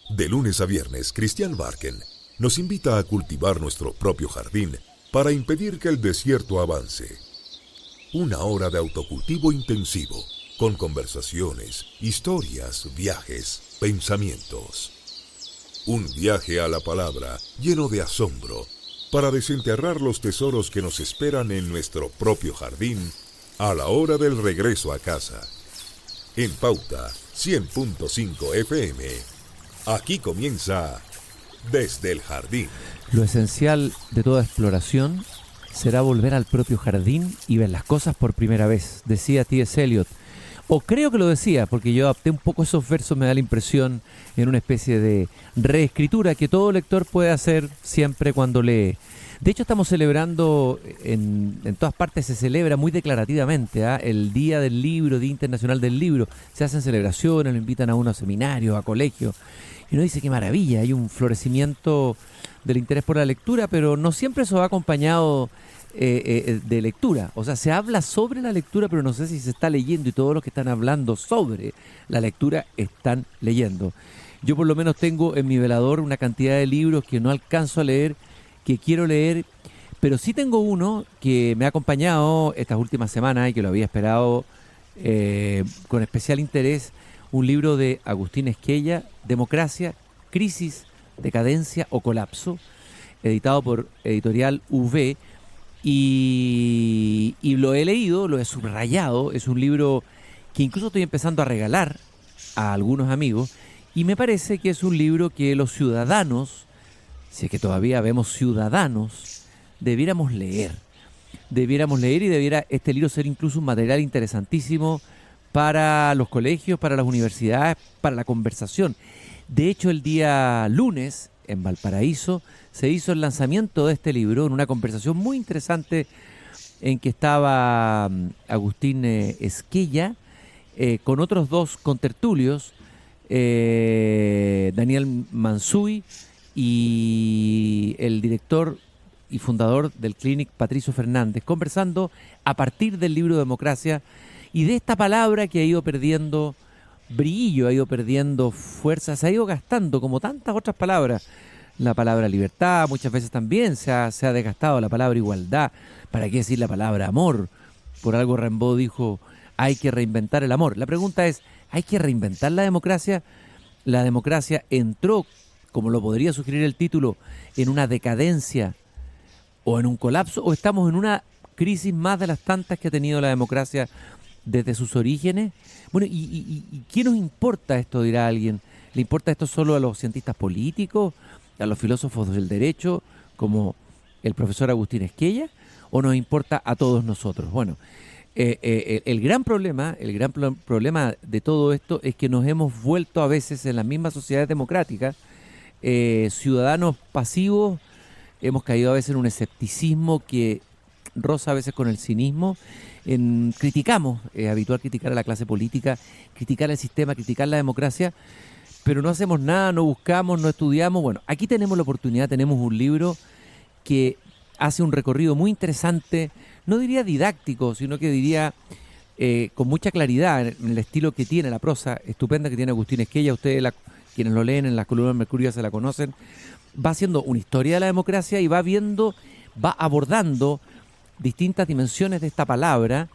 De lunes a viernes, Christian Barken nos invita a cultivar nuestro propio jardín para impedir que el desierto avance. Una hora de autocultivo intensivo, con conversaciones, historias, viajes, pensamientos. Un viaje a la palabra lleno de asombro para desenterrar los tesoros que nos esperan en nuestro propio jardín a la hora del regreso a casa. En Pauta 100.5 FM, aquí comienza Desde el Jardín. Lo esencial de toda exploración será volver al propio jardín y ver las cosas por primera vez, decía T.S. Eliot. O creo que lo decía, porque yo adapté un poco esos versos, me da la impresión, en una especie de reescritura que todo lector puede hacer siempre cuando lee. De hecho, estamos celebrando, en todas partes se celebra muy declarativamente, el Día del Libro, Día Internacional del Libro. Se hacen celebraciones, lo invitan a uno a seminarios, a colegios. Y uno dice, qué maravilla, hay un florecimiento del interés por la lectura, pero no siempre eso va acompañado de lectura. O sea, se habla sobre la lectura, pero no sé si se está leyendo, y todos los que están hablando sobre la lectura están leyendo. Yo por lo menos tengo en mi velador una cantidad de libros que no alcanzo a leer, que quiero leer, pero sí tengo uno que me ha acompañado estas últimas semanas y que lo había esperado con especial interés, un libro de Agustín Esquella, Democracia, Crisis, Decadencia o Colapso, editado por Editorial V, y lo he leído, lo he subrayado. Es un libro que incluso estoy empezando a regalar a algunos amigos, y me parece que es un libro que los ciudadanos, si es que todavía vemos ciudadanos, debiéramos leer. Debiéramos leer, y debiera este libro ser incluso un material interesantísimo para los colegios, para las universidades, para la conversación. De hecho, el día lunes, en Valparaíso, se hizo el lanzamiento de este libro en una conversación muy interesante en que estaba Agustín Esquella con otros dos contertulios, Daniel Mansuy y el director y fundador del Clinic, Patricio Fernández, conversando a partir del libro Democracia y de esta palabra que ha ido perdiendo brillo, ha ido perdiendo fuerza, se ha ido gastando como tantas otras palabras. La palabra libertad muchas veces también se ha desgastado, la palabra igualdad, ¿para qué decir la palabra amor? Por algo Rimbaud dijo, hay que reinventar el amor. La pregunta es, ¿hay que reinventar la democracia? La democracia entró, como lo podría sugerir el título, en una decadencia o en un colapso, o estamos en una crisis más de las tantas que ha tenido la democracia desde sus orígenes. Bueno, ¿y qué nos importa esto? Dirá alguien. ¿Le importa esto solo a los cientistas políticos, a los filósofos del derecho, como el profesor Agustín Esquella, o nos importa a todos nosotros? Bueno, el gran problema de todo esto es que nos hemos vuelto a veces en las mismas sociedades democráticas ciudadanos pasivos. Hemos caído a veces en un escepticismo que roza a veces con el cinismo. Criticamos, es habitual criticar a la clase política, criticar el sistema, criticar la democracia, pero no hacemos nada, no buscamos, no estudiamos. Bueno, aquí tenemos la oportunidad, tenemos un libro que hace un recorrido muy interesante, no diría didáctico, sino que diría con mucha claridad en el estilo que tiene, la prosa estupenda que tiene Agustín Esquella. Ustedes, quienes lo leen en las columnas de Mercurio, ya se la conocen. Va haciendo una historia de la democracia y va abordando distintas dimensiones de esta palabra.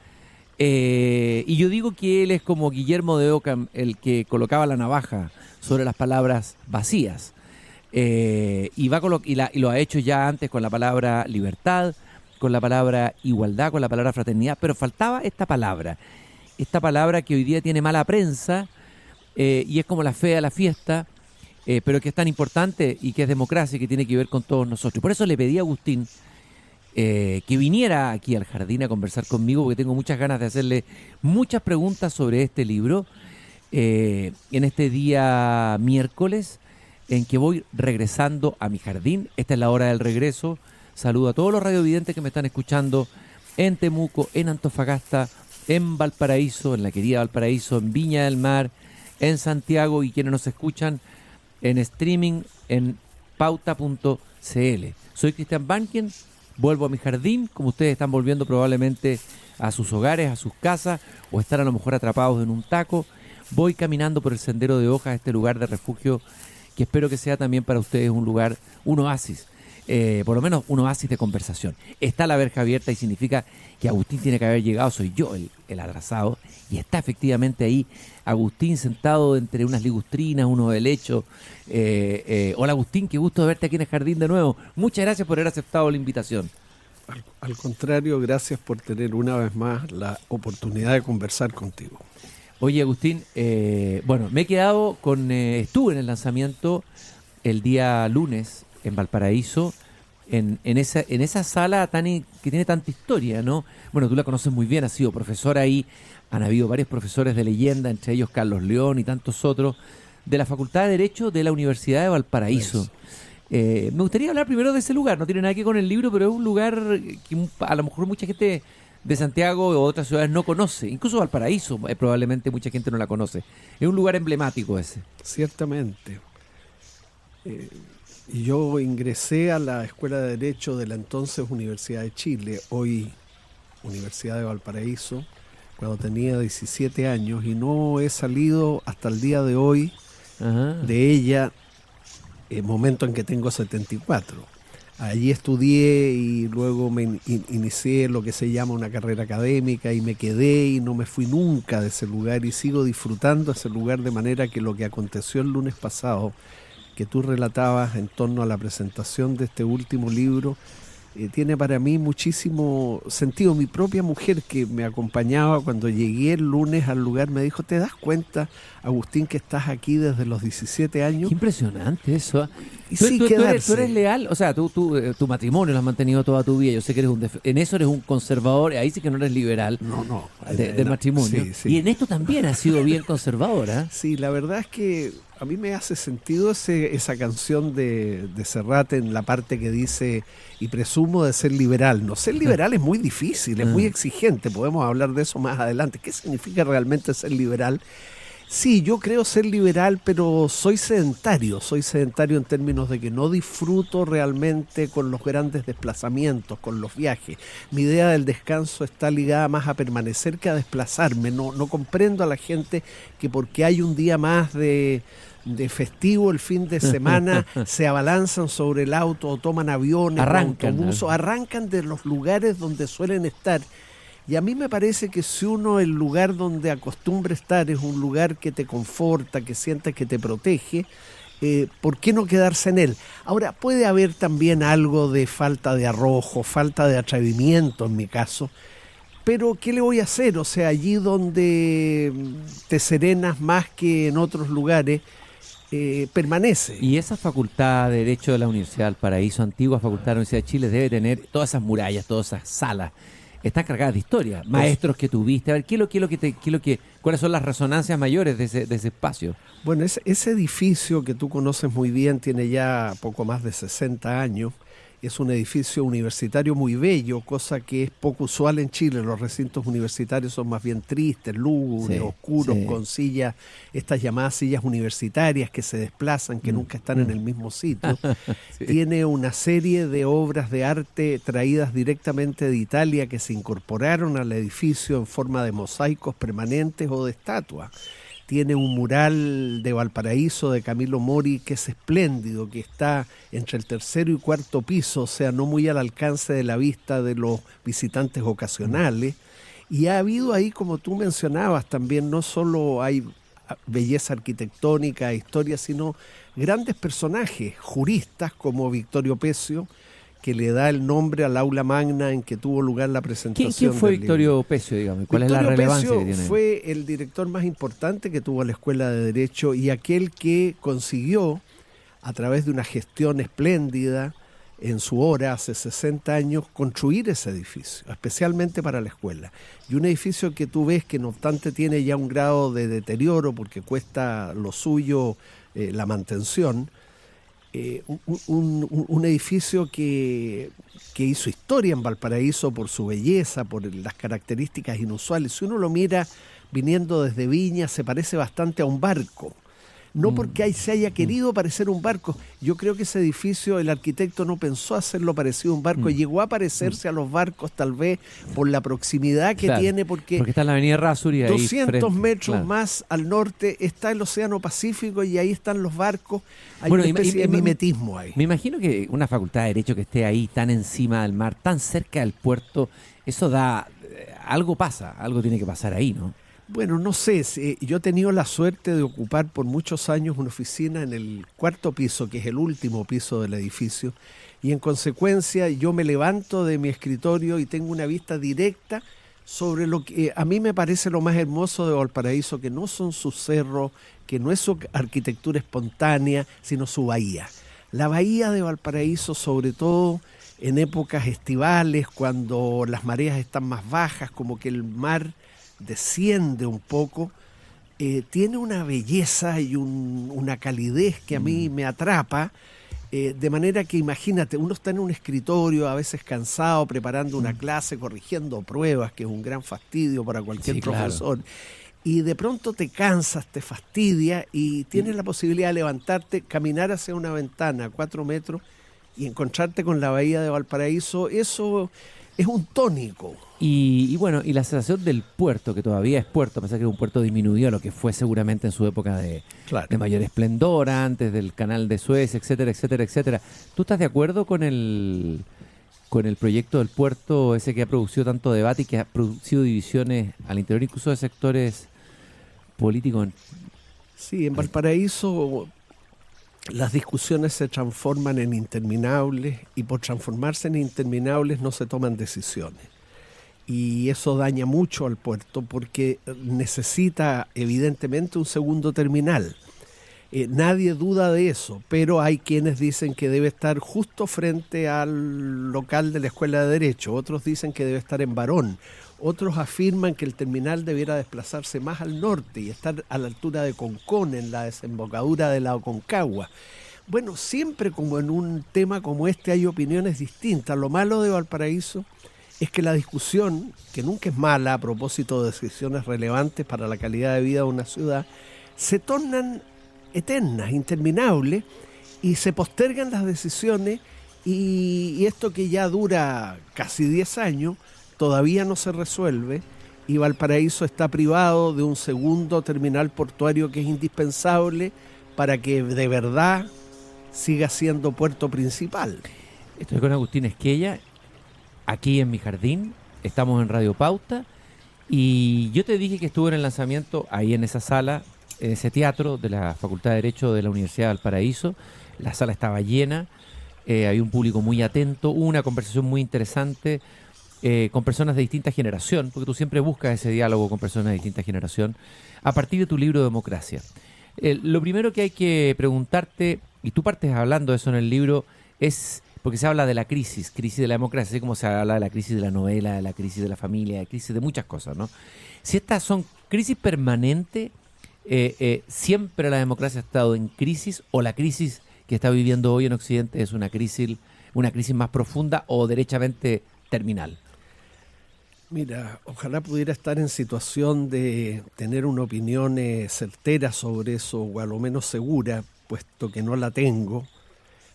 Y yo digo que él es como Guillermo de Ockham, el que colocaba la navaja sobre las palabras vacías. Y lo ha hecho ya antes con la palabra libertad, con la palabra igualdad, con la palabra fraternidad, pero faltaba esta palabra que hoy día tiene mala prensa, y es como la fea de la fiesta, pero que es tan importante y que es democracia y que tiene que ver con todos nosotros. Por eso le pedí a Agustín que viniera aquí al jardín a conversar conmigo, porque tengo muchas ganas de hacerle muchas preguntas sobre este libro en este día miércoles en que voy regresando a mi jardín. Esta es la hora del regreso. Saludo a todos los radiovidentes que me están escuchando en Temuco, en Antofagasta, en Valparaíso, en la querida Valparaíso, en Viña del Mar, en Santiago, y quienes nos escuchan en streaming en pauta.cl. Soy Christian Barken, vuelvo a mi jardín, como ustedes están volviendo probablemente a sus hogares, a sus casas, o están a lo mejor atrapados en un taco. Voy caminando por el Sendero de Hojas, este lugar de refugio que espero que sea también para ustedes un lugar, un oasis, por lo menos un oasis de conversación. Está la verja abierta y significa que Agustín tiene que haber llegado, soy yo el atrasado, y está efectivamente ahí Agustín sentado entre unas ligustrinas, unos helechos. Hola Agustín, qué gusto verte aquí en el jardín de nuevo. Muchas gracias por haber aceptado la invitación. Al contrario, gracias por tener una vez más la oportunidad de conversar contigo. Oye Agustín, bueno, me he quedado estuve en el lanzamiento el día lunes en Valparaíso, en esa sala que tiene tanta historia, ¿no? Bueno, tú la conoces muy bien, has sido profesora ahí, han habido varios profesores de leyenda, entre ellos Carlos León y tantos otros, de la Facultad de Derecho de la Universidad de Valparaíso. Me gustaría hablar primero de ese lugar, no tiene nada que ver con el libro, pero es un lugar que a lo mejor mucha gente de Santiago o otras ciudades no conoce, incluso Valparaíso probablemente mucha gente no la conoce. Es un lugar emblemático ese. Ciertamente. Y yo ingresé a la Escuela de Derecho de la entonces Universidad de Chile, hoy Universidad de Valparaíso, cuando tenía 17 años y no he salido hasta el día de hoy de ella, momento en que tengo 74. Allí estudié y luego me inicié lo que se llama una carrera académica y me quedé y no me fui nunca de ese lugar y sigo disfrutando ese lugar, de manera que lo que aconteció el lunes pasado, que tú relatabas en torno a la presentación de este último libro, tiene para mí muchísimo sentido. Mi propia mujer, que me acompañaba cuando llegué el lunes al lugar, me dijo: ¿te das cuenta, Agustín, que estás aquí desde los 17 años? Qué impresionante eso. Y ¿Tú, sí, tú quedarse. eres leal? O sea, tu matrimonio lo has mantenido toda tu vida. Yo sé que eres en eso eres un conservador, ahí sí que no eres liberal. No. Del matrimonio. Sí. Y en esto también has sido bien conservadora. Sí, la verdad es que a mí me hace sentido esa canción de Serrat en la parte que dice: y presumo de ser liberal. No, ser liberal es muy difícil, es muy exigente, podemos hablar de eso más adelante. ¿Qué significa realmente ser liberal? Sí, yo creo ser liberal, pero soy sedentario en términos de que no disfruto realmente con los grandes desplazamientos, con los viajes. Mi idea del descanso está ligada más a permanecer que a desplazarme. No comprendo a la gente que porque hay un día más de festivo el fin de semana se abalanzan sobre el auto o toman aviones, autobuses, arrancan de los lugares donde suelen estar. Y a mí me parece que si uno, el lugar donde acostumbra estar es un lugar que te conforta, que sientes que te protege, ¿por qué no quedarse en él? Ahora, puede haber también algo de falta de arrojo, falta de atrevimiento en mi caso, pero ¿qué le voy a hacer? O sea, allí donde te serenas más que en otros lugares, permanece. Y esa facultad de Derecho de la Universidad del Paraíso, antigua facultad de la Universidad de Chile, debe tener todas esas murallas, todas esas salas. Están cargadas de historia, maestros que tuviste. A ver, ¿cuáles son las resonancias mayores de ese espacio? Bueno, ese edificio que tú conoces muy bien tiene ya poco más de 60 años. Es un edificio universitario muy bello, cosa que es poco usual en Chile. Los recintos universitarios son más bien tristes, lúgubres, oscuros, con sillas, estas llamadas sillas universitarias que se desplazan, que nunca están en el mismo sitio. Tiene una serie de obras de arte traídas directamente de Italia que se incorporaron al edificio en forma de mosaicos permanentes o de estatuas. Tiene un mural de Valparaíso de Camilo Mori que es espléndido, que está entre el tercero y cuarto piso, o sea, no muy al alcance de la vista de los visitantes ocasionales. Y ha habido ahí, como tú mencionabas, también no solo hay belleza arquitectónica, historia, sino grandes personajes, juristas como Victorio Pecio, que le da el nombre al aula magna en que tuvo lugar la presentación. ¿Quién fue del Victorio libro. Pecio, digamos? ¿Cuál Victorio es la relevancia Pecio que tiene? Fue el director más importante que tuvo la Escuela de Derecho y aquel que consiguió, a través de una gestión espléndida, en su hora, hace 60 años, construir ese edificio, especialmente para la escuela. Y un edificio que tú ves que no obstante tiene ya un grado de deterioro porque cuesta lo suyo la mantención, un edificio que hizo historia en Valparaíso por su belleza, por las características inusuales. Si uno lo mira viniendo desde Viña, se parece bastante a un barco. no porque ahí se haya querido parecer un barco. Yo creo que ese edificio, el arquitecto no pensó hacerlo parecido a un barco, llegó a parecerse a los barcos tal vez por la proximidad que tiene, porque está en la avenida Rasuri, ahí 200 metros más al norte está el Océano Pacífico y ahí están los barcos. Hay una especie de mimetismo ahí. Me imagino que una facultad de Derecho que esté ahí tan encima del mar, tan cerca del puerto, eso da... algo pasa, algo tiene que pasar ahí, ¿no? Bueno, no sé, yo he tenido la suerte de ocupar por muchos años una oficina en el 4º piso, que es el último piso del edificio, y en consecuencia yo me levanto de mi escritorio y tengo una vista directa sobre lo que a mí me parece lo más hermoso de Valparaíso, que no son sus cerros, que no es su arquitectura espontánea, sino su bahía. La bahía de Valparaíso, sobre todo en épocas estivales, cuando las mareas están más bajas, como que el mar desciende un poco, tiene una belleza y una calidez que a mí me atrapa, de manera que imagínate, uno está en un escritorio a veces cansado, preparando una clase, corrigiendo pruebas, que es un gran fastidio para cualquier profesor, y de pronto te cansas, te fastidia y tienes la posibilidad de levantarte, caminar hacia una ventana a 4 metros y encontrarte con la bahía de Valparaíso. Eso es un tónico. Y bueno, y la sensación del puerto, que todavía es puerto, a pesar que es un puerto disminuido a lo que fue seguramente en su época de mayor esplendor, antes del canal de Suez, etcétera, etcétera, etcétera. ¿Tú estás de acuerdo con el proyecto del puerto ese que ha producido tanto debate y que ha producido divisiones al interior incluso de sectores políticos? Sí, en Valparaíso las discusiones se transforman en interminables y por transformarse en interminables no se toman decisiones. Y eso daña mucho al puerto porque necesita evidentemente un segundo terminal. Nadie duda de eso, pero hay quienes dicen que debe estar justo frente al local de la Escuela de Derecho, otros dicen que debe estar en Barón, otros afirman que el terminal debiera desplazarse más al norte y estar a la altura de Concón, en la desembocadura de la Aconcagua. Bueno, siempre como en un tema como este hay opiniones distintas. Lo malo de Valparaíso es que la discusión, que nunca es mala a propósito de decisiones relevantes para la calidad de vida de una ciudad, se tornan eternas, interminables, y se postergan las decisiones, y esto que ya dura casi 10 años, todavía no se resuelve, y Valparaíso está privado de un segundo terminal portuario que es indispensable para que de verdad siga siendo puerto principal. Estoy con Agustín Esquella, aquí en mi jardín, estamos en Radio Pauta, y yo te dije que estuve en el lanzamiento ahí en esa sala, en ese teatro de la Facultad de Derecho de la Universidad de Valparaíso. La sala estaba llena, había un público muy atento, hubo una conversación muy interesante con personas de distinta generación, porque tú siempre buscas ese diálogo con personas de distinta generación, a partir de tu libro Democracia. Lo primero que hay que preguntarte, y tú partes hablando de eso en el libro, es porque se habla de la crisis de la democracia, así como se habla de la crisis de la novela, de la crisis de la familia, de la crisis de muchas cosas, ¿no? Si estas son crisis permanentes, ¿siempre la democracia ha estado en crisis, o la crisis que está viviendo hoy en Occidente es una crisis más profunda o derechamente terminal? Mira, ojalá pudiera estar en situación de tener una opinión certera sobre eso, o a lo menos segura, puesto que no la tengo,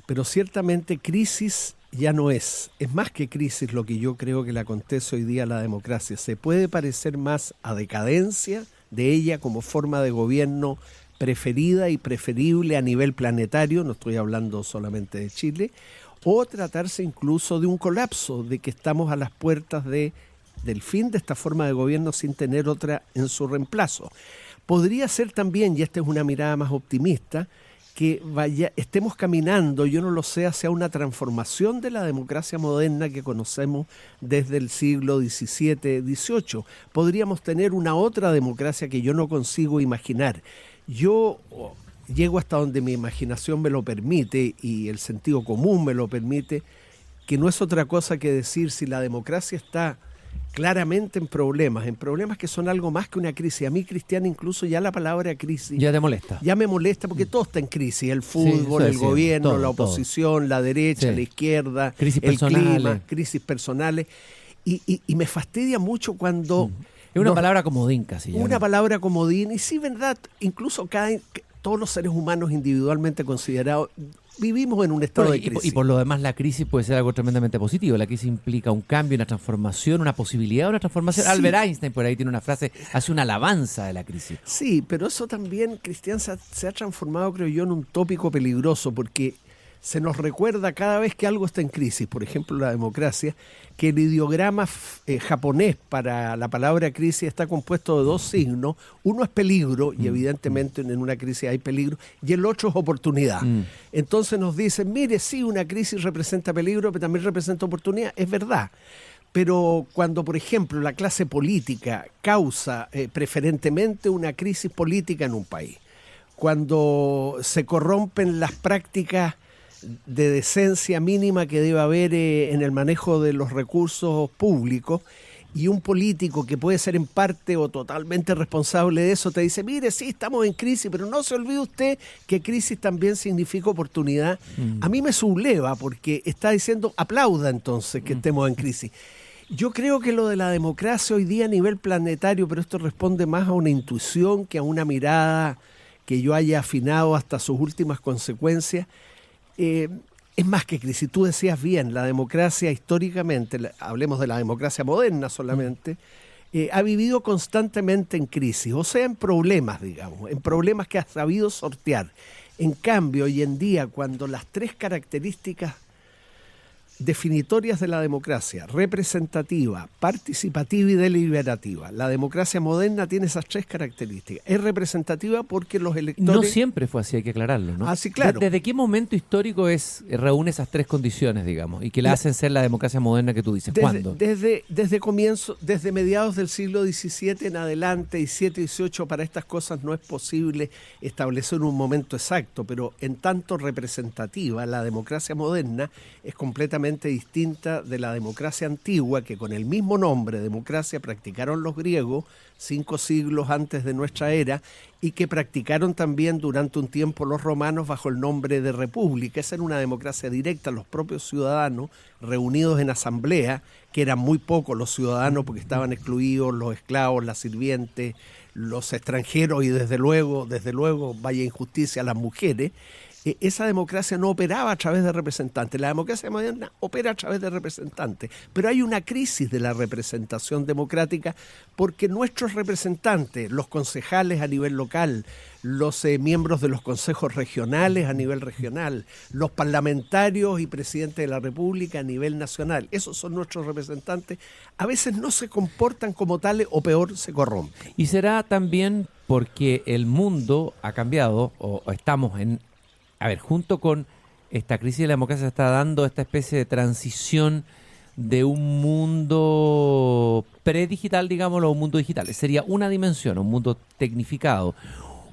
pero ciertamente crisis ya no es más que crisis lo que yo creo que le acontece hoy día a la democracia. Se puede parecer más a decadencia de ella como forma de gobierno preferida y preferible a nivel planetario, no estoy hablando solamente de Chile, o tratarse incluso de un colapso, de que estamos a las puertas del fin de esta forma de gobierno sin tener otra en su reemplazo. Podría ser también, y esta es una mirada más optimista, que estemos caminando, yo no lo sé, hacia una transformación de la democracia moderna que conocemos desde el siglo XVII, XVIII. Podríamos tener una otra democracia que yo no consigo imaginar. Yo llego hasta donde mi imaginación me lo permite y el sentido común me lo permite, que no es otra cosa que decir, si la democracia está claramente en problemas que son algo más que una crisis. A mí, Cristian, incluso ya la palabra crisis... Ya te molesta. Ya me molesta porque todo está en crisis. El fútbol, el gobierno, todo, la oposición, todo. La derecha, la izquierda, crisis el clima, crisis personales. Y me fastidia mucho cuando... Es una palabra comodín casi. Una palabra comodín. Y sí, verdad, incluso todos los seres humanos individualmente considerados vivimos en un estado de crisis. Y por lo demás la crisis puede ser algo tremendamente positivo. La crisis implica un cambio, una transformación, una posibilidad de una transformación. Sí. Albert Einstein por ahí tiene una frase, hace una alabanza de la crisis. Sí, pero eso también, Cristian, se ha transformado, creo yo, en un tópico peligroso, porque se nos recuerda cada vez que algo está en crisis, por ejemplo la democracia, que el ideograma japonés para la palabra crisis está compuesto de dos signos. Uno es peligro, y evidentemente en una crisis hay peligro, y el otro es oportunidad. Entonces nos dicen, mire, sí, una crisis representa peligro, pero también representa oportunidad. Es verdad. Pero cuando, por ejemplo, la clase política causa preferentemente una crisis política en un país, cuando se corrompen las prácticas de decencia mínima que debe haber en el manejo de los recursos públicos, y un político que puede ser en parte o totalmente responsable de eso te dice, mire, sí, estamos en crisis, pero no se olvide usted que crisis también significa oportunidad. A mí me subleva, porque está diciendo, aplauda entonces que estemos en crisis. Yo creo que lo de la democracia hoy día a nivel planetario, pero esto responde más a una intuición que a una mirada que yo haya afinado hasta sus últimas consecuencias, es más que crisis. Tú decías bien, la democracia históricamente, hablemos de la democracia moderna solamente, ha vivido constantemente en crisis, o sea, en problemas, digamos, en problemas que ha sabido sortear. En cambio, hoy en día, cuando las tres características definitorias de la democracia, representativa, participativa y deliberativa. La democracia moderna tiene esas tres características. Es representativa porque los electores... No siempre fue así, hay que aclararlo, ¿no? Ah, sí, claro. ¿Desde qué momento histórico reúne esas tres condiciones, digamos, y que la hacen ser la democracia moderna que tú dices? ¿Cuándo? Desde mediados del siglo XVII en adelante, y XVII y XVIII, para estas cosas no es posible establecer un momento exacto, pero en tanto representativa, la democracia moderna es completamente distinta de la democracia antigua, que con el mismo nombre, democracia, practicaron los griegos 5 siglos antes de nuestra era, y que practicaron también durante un tiempo los romanos bajo el nombre de república. Esa era una democracia directa, los propios ciudadanos reunidos en asamblea, que eran muy pocos los ciudadanos porque estaban excluidos los esclavos, las sirvientes, los extranjeros y desde luego, vaya injusticia, las mujeres. Esa democracia no operaba a través de representantes. La democracia moderna opera a través de representantes. Pero hay una crisis de la representación democrática, porque nuestros representantes, los concejales a nivel local, los miembros de los consejos regionales a nivel regional, los parlamentarios y presidentes de la República a nivel nacional, esos son nuestros representantes, a veces no se comportan como tales, o peor, se corrompen. Y será también porque el mundo ha cambiado, o estamos en... A ver, junto con esta crisis de la democracia se está dando esta especie de transición de un mundo predigital, digámoslo, a un mundo digital. Sería una dimensión, un mundo tecnificado,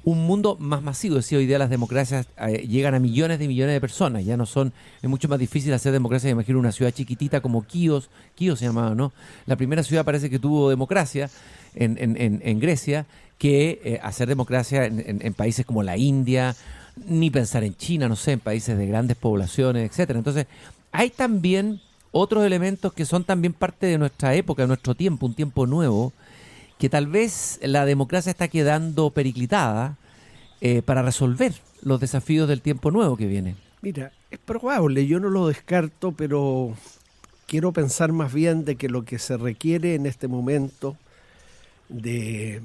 un mundo más masivo. Es decir, hoy día las democracias llegan a millones de personas. Ya no son, es mucho más difícil hacer democracia. Imagino una ciudad chiquitita como Quíos se llamaba, ¿no? La primera ciudad parece que tuvo democracia en Grecia, que hacer democracia en países como la India, ni pensar en China, no sé, en países de grandes poblaciones, etcétera. Entonces, hay también otros elementos que son también parte de nuestra época, de nuestro tiempo, un tiempo nuevo, que tal vez la democracia está quedando periclitada para resolver los desafíos del tiempo nuevo que viene. Mira, es probable, yo no lo descarto, pero quiero pensar más bien de que lo que se requiere en este momento de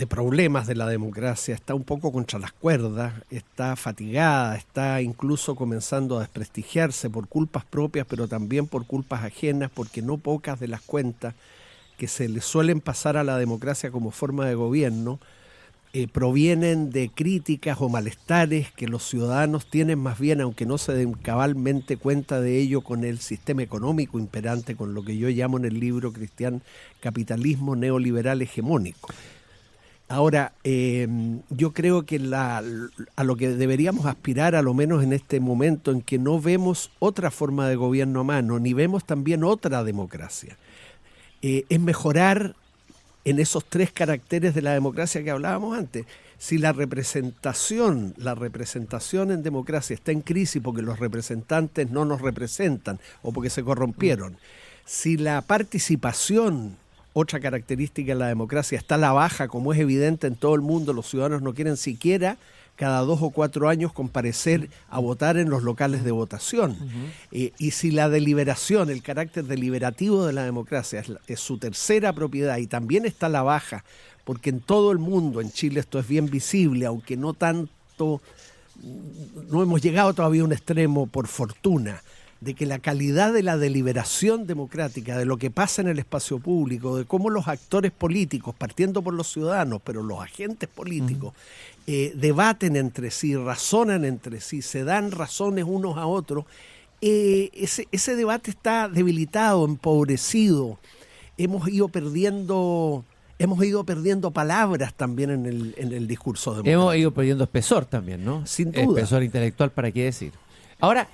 problemas de la democracia está un poco contra las cuerdas, está fatigada, está incluso comenzando a desprestigiarse por culpas propias, pero también por culpas ajenas, porque no pocas de las cuentas que se le suelen pasar a la democracia como forma de gobierno provienen de críticas o malestares que los ciudadanos tienen, más bien, aunque no se den cabalmente cuenta de ello, con el sistema económico imperante, con lo que yo llamo en el libro, Cristian, capitalismo neoliberal hegemónico. Ahora, yo creo que a lo que deberíamos aspirar, a lo menos en este momento en que no vemos otra forma de gobierno a mano, ni vemos también otra democracia, es mejorar en esos 3 caracteres de la democracia que hablábamos antes. Si la representación en democracia está en crisis porque los representantes no nos representan o porque se corrompieron, si la participación otra característica de la democracia, está a la baja, como es evidente en todo el mundo. Los ciudadanos no quieren siquiera cada 2 o 4 años comparecer a votar en los locales de votación. Y si la deliberación, el carácter deliberativo de la democracia es su tercera propiedad y también está a la baja, porque en todo el mundo, en Chile esto es bien visible, aunque no tanto, no hemos llegado todavía a un extremo por fortuna, de que la calidad de la deliberación democrática, de lo que pasa en el espacio público, de cómo los actores políticos, partiendo por los ciudadanos, pero los agentes políticos, debaten entre sí, razonan entre sí, se dan razones unos a otros, ese debate está debilitado, empobrecido. Hemos ido perdiendo palabras también en el discurso democrático. Hemos ido perdiendo espesor también, ¿no? Sin duda. Espesor intelectual, ¿para qué decir? Ahora,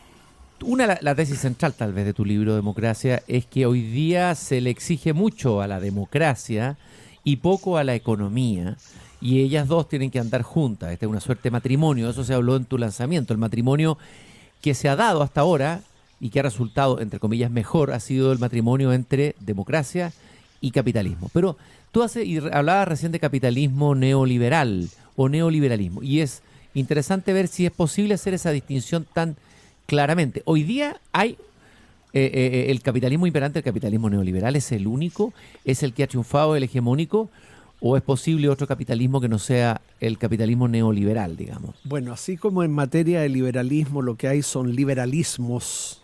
la tesis central tal vez de tu libro Democracia es que hoy día se le exige mucho a la democracia y poco a la economía, y ellas dos tienen que andar juntas. Esta es una suerte de matrimonio, eso se habló en tu lanzamiento. El matrimonio que se ha dado hasta ahora y que ha resultado, entre comillas, mejor, ha sido el matrimonio entre democracia y capitalismo. Pero tú hablabas recién de capitalismo neoliberal o neoliberalismo, y es interesante ver si es posible hacer esa distinción tan claramente. Hoy día hay el capitalismo imperante, el capitalismo neoliberal, ¿es el único? ¿Es el que ha triunfado, el hegemónico? ¿O es posible otro capitalismo que no sea el capitalismo neoliberal, digamos? Bueno, así como en materia de liberalismo lo que hay son liberalismos.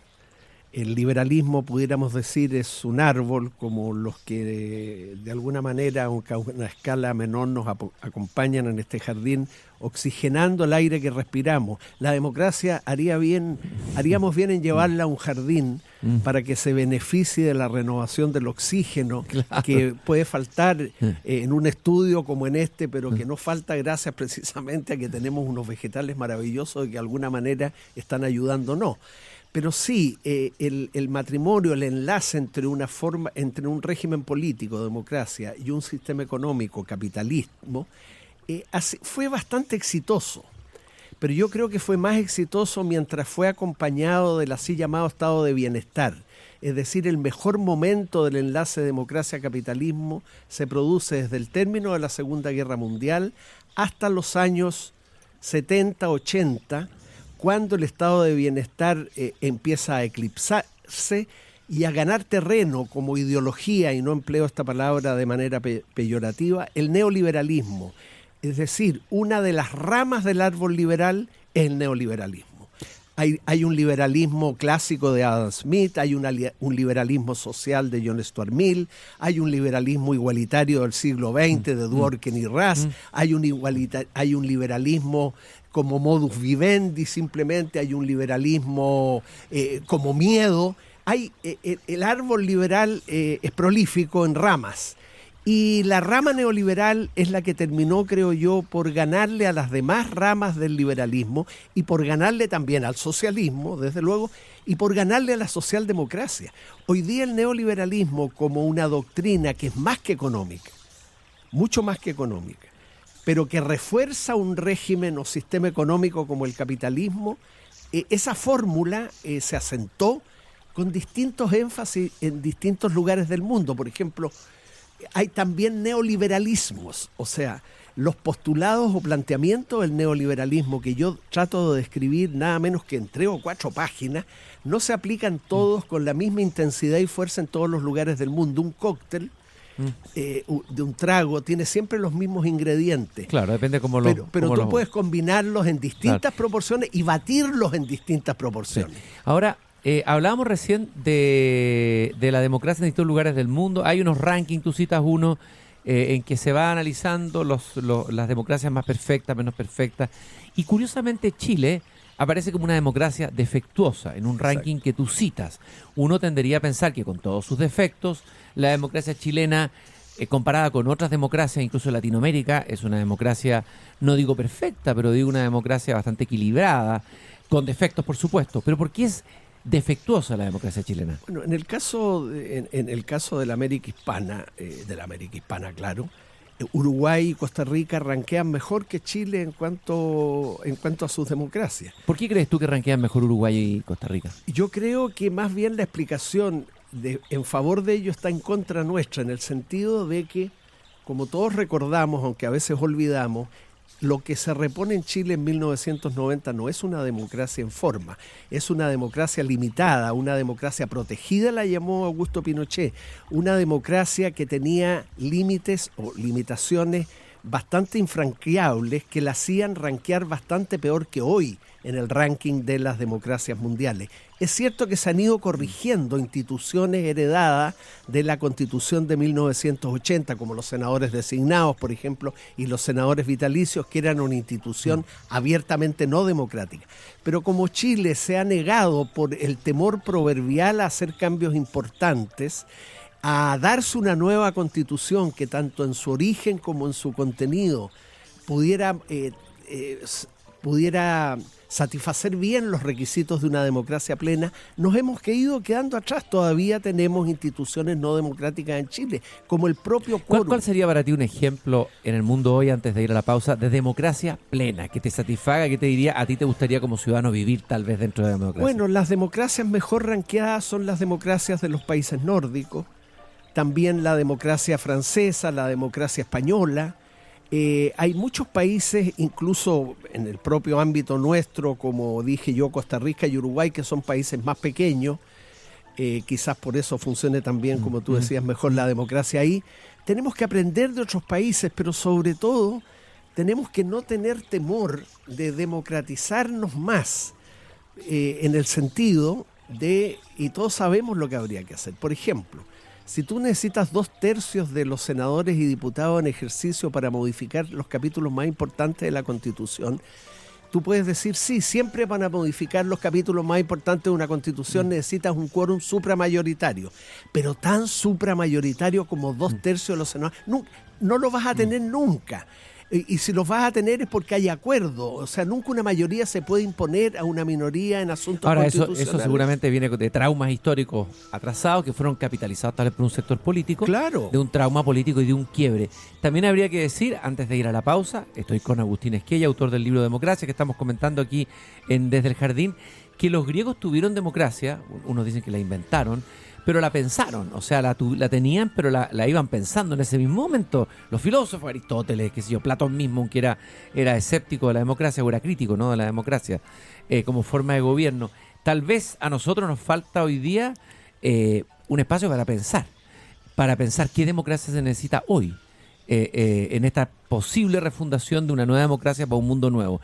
El liberalismo, pudiéramos decir, es un árbol como los que de alguna manera, aunque a una escala menor, nos acompañan en este jardín, oxigenando el aire que respiramos. La democracia haríamos bien en llevarla a un jardín para que se beneficie de la renovación del oxígeno, claro, que puede faltar en un estudio como en este, pero que no falta gracias precisamente a que tenemos unos vegetales maravillosos que de alguna manera están ayudándonos. Pero sí, el matrimonio, el enlace entre un régimen político, democracia, y un sistema económico, capitalismo, fue bastante exitoso. Pero yo creo que fue más exitoso mientras fue acompañado del así llamado estado de bienestar. Es decir, el mejor momento del enlace democracia-capitalismo se produce desde el término de la Segunda Guerra Mundial hasta los años 70, 80, cuando el estado de bienestar empieza a eclipsarse y a ganar terreno como ideología, y no empleo esta palabra de manera peyorativa, el neoliberalismo. Es decir, una de las ramas del árbol liberal es el neoliberalismo. Hay un liberalismo clásico de Adam Smith, hay un liberalismo social de John Stuart Mill, hay un liberalismo igualitario del siglo XX de Dworkin y Ras, hay un liberalismo como modus vivendi, simplemente hay un liberalismo como miedo. El árbol liberal es prolífico en ramas. Y la rama neoliberal es la que terminó, creo yo, por ganarle a las demás ramas del liberalismo y por ganarle también al socialismo, desde luego, y por ganarle a la socialdemocracia. Hoy día el neoliberalismo, como una doctrina que es más que económica, mucho más que económica, pero que refuerza un régimen o sistema económico como el capitalismo, esa fórmula se asentó con distintos énfasis en distintos lugares del mundo. Por ejemplo, hay también neoliberalismos, o sea, los postulados o planteamientos del neoliberalismo que yo trato de describir nada menos que en 3 o 4 páginas, no se aplican todos con la misma intensidad y fuerza en todos los lugares del mundo. Un cóctel de un trago tiene siempre los mismos ingredientes. Claro, depende cómo pero tú puedes combinarlos en distintas proporciones y batirlos en distintas proporciones. Sí. Ahora, hablábamos recién de la democracia en distintos lugares del mundo. Hay unos rankings, tú citas uno en que se va analizando las democracias más perfectas, menos perfectas. Y curiosamente Chile aparece como una democracia defectuosa en un ranking. Exacto. Que tú citas. Uno tendería a pensar que con todos sus defectos, la democracia chilena, comparada con otras democracias, incluso en Latinoamérica, es una democracia, no digo perfecta, pero digo una democracia bastante equilibrada, con defectos por supuesto. Pero ¿por qué es defectuosa la democracia chilena? Bueno, en el caso de la América Hispana, claro, Uruguay y Costa Rica ranquean mejor que Chile en cuanto a sus democracias. ¿Por qué crees tú que ranquean mejor Uruguay y Costa Rica? Yo creo que más bien la explicación, en favor de ello está en contra nuestra, en el sentido de que, como todos recordamos, aunque a veces olvidamos, lo que se repone en Chile en 1990 no es una democracia en forma, es una democracia limitada, una democracia protegida, la llamó Augusto Pinochet, una democracia que tenía límites o limitaciones bastante infranqueables que la hacían rankear bastante peor que hoy en el ranking de las democracias mundiales. Es cierto que se han ido corrigiendo instituciones heredadas de la Constitución de 1980, como los senadores designados, por ejemplo, y los senadores vitalicios, que eran una institución abiertamente no democrática. Pero como Chile se ha negado por el temor proverbial a hacer cambios importantes, a darse una nueva constitución que tanto en su origen como en su contenido pudiera satisfacer bien los requisitos de una democracia plena, nos hemos ido quedando atrás. Todavía tenemos instituciones no democráticas en Chile, como el propio quórum. ¿Cuál sería para ti un ejemplo en el mundo hoy, antes de ir a la pausa, de democracia plena, que te satisfaga, que te diría, a ti te gustaría como ciudadano vivir tal vez dentro de la democracia? Bueno, las democracias mejor ranqueadas son las democracias de los países nórdicos, también la democracia francesa, la democracia española. Hay muchos países, incluso en el propio ámbito nuestro, como dije yo, Costa Rica y Uruguay, que son países más pequeños, quizás por eso funcione también, como tú decías, mejor la democracia ahí. Tenemos que aprender de otros países, pero sobre todo tenemos que no tener temor de democratizarnos más, en el sentido de, y todos sabemos lo que habría que hacer. Por ejemplo, si tú necesitas 2/3 de los senadores y diputados en ejercicio para modificar los capítulos más importantes de la Constitución, tú puedes decir, sí, siempre van a modificar los capítulos más importantes de una Constitución, necesitas un quórum supramayoritario, pero tan supramayoritario como 2/3 de los senadores, no lo vas a tener nunca. Y si los vas a tener es porque hay acuerdo. O sea, nunca una mayoría se puede imponer a una minoría en asuntos constitucionales. Eso seguramente viene de traumas históricos atrasados que fueron capitalizados tal vez por un sector político. Claro. De un trauma político y de un quiebre. También habría que decir, antes de ir a la pausa, estoy con Agustín Esquella, autor del libro Democracia, que estamos comentando aquí Desde el Jardín, que los griegos tuvieron democracia, unos dicen que la inventaron, pero la pensaron, o sea, la tenían, pero la iban pensando en ese mismo momento. Los filósofos, Aristóteles, qué sé yo, Platón mismo, aunque era escéptico de la democracia, o era crítico, ¿no?, de la democracia como forma de gobierno. Tal vez a nosotros nos falta hoy día un espacio para pensar qué democracia se necesita hoy, en esta posible refundación de una nueva democracia para un mundo nuevo.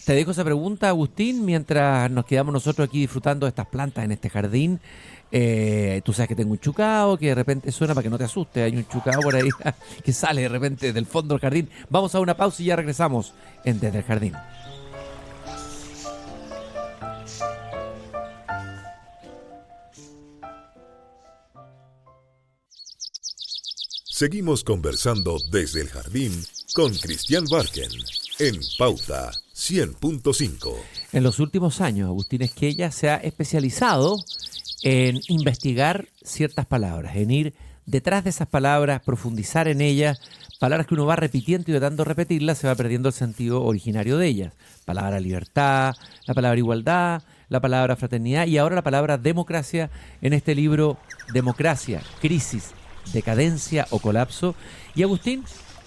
Te dejo esa pregunta, Agustín, mientras nos quedamos nosotros aquí disfrutando de estas plantas en este jardín. Tú sabes que tengo un chucao que de repente suena, para que no te asustes, hay un chucao por ahí que sale de repente del fondo del jardín. Vamos a una pausa y ya regresamos Desde el Jardín. Seguimos conversando desde el jardín con Cristian Barken en Pauta 100.5. En los últimos años, Agustín Esquella se ha especializado en investigar ciertas palabras, en ir detrás de esas palabras, profundizar en ellas, palabras que uno va repitiendo y de tanto repetirlas se va perdiendo el sentido originario de ellas. Palabra libertad, la palabra igualdad, la palabra fraternidad y ahora la palabra democracia en este libro Democracia, Crisis, Decadencia o Colapso. Y Agustín,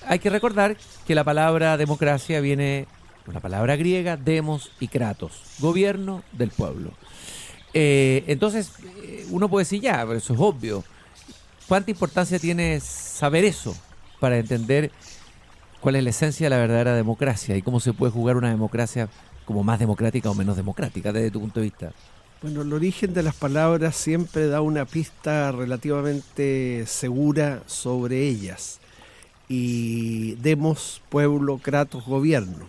hay que recordar que la palabra democracia viene de una palabra griega, demos y kratos, gobierno del pueblo. Entonces, uno puede decir ya, pero eso es obvio. ¿Cuánta importancia tiene saber eso para entender cuál es la esencia de la verdadera democracia y cómo se puede jugar una democracia como más democrática o menos democrática desde tu punto de vista? Bueno, el origen de las palabras siempre da una pista relativamente segura sobre ellas. Y demos, pueblo, kratos, gobierno.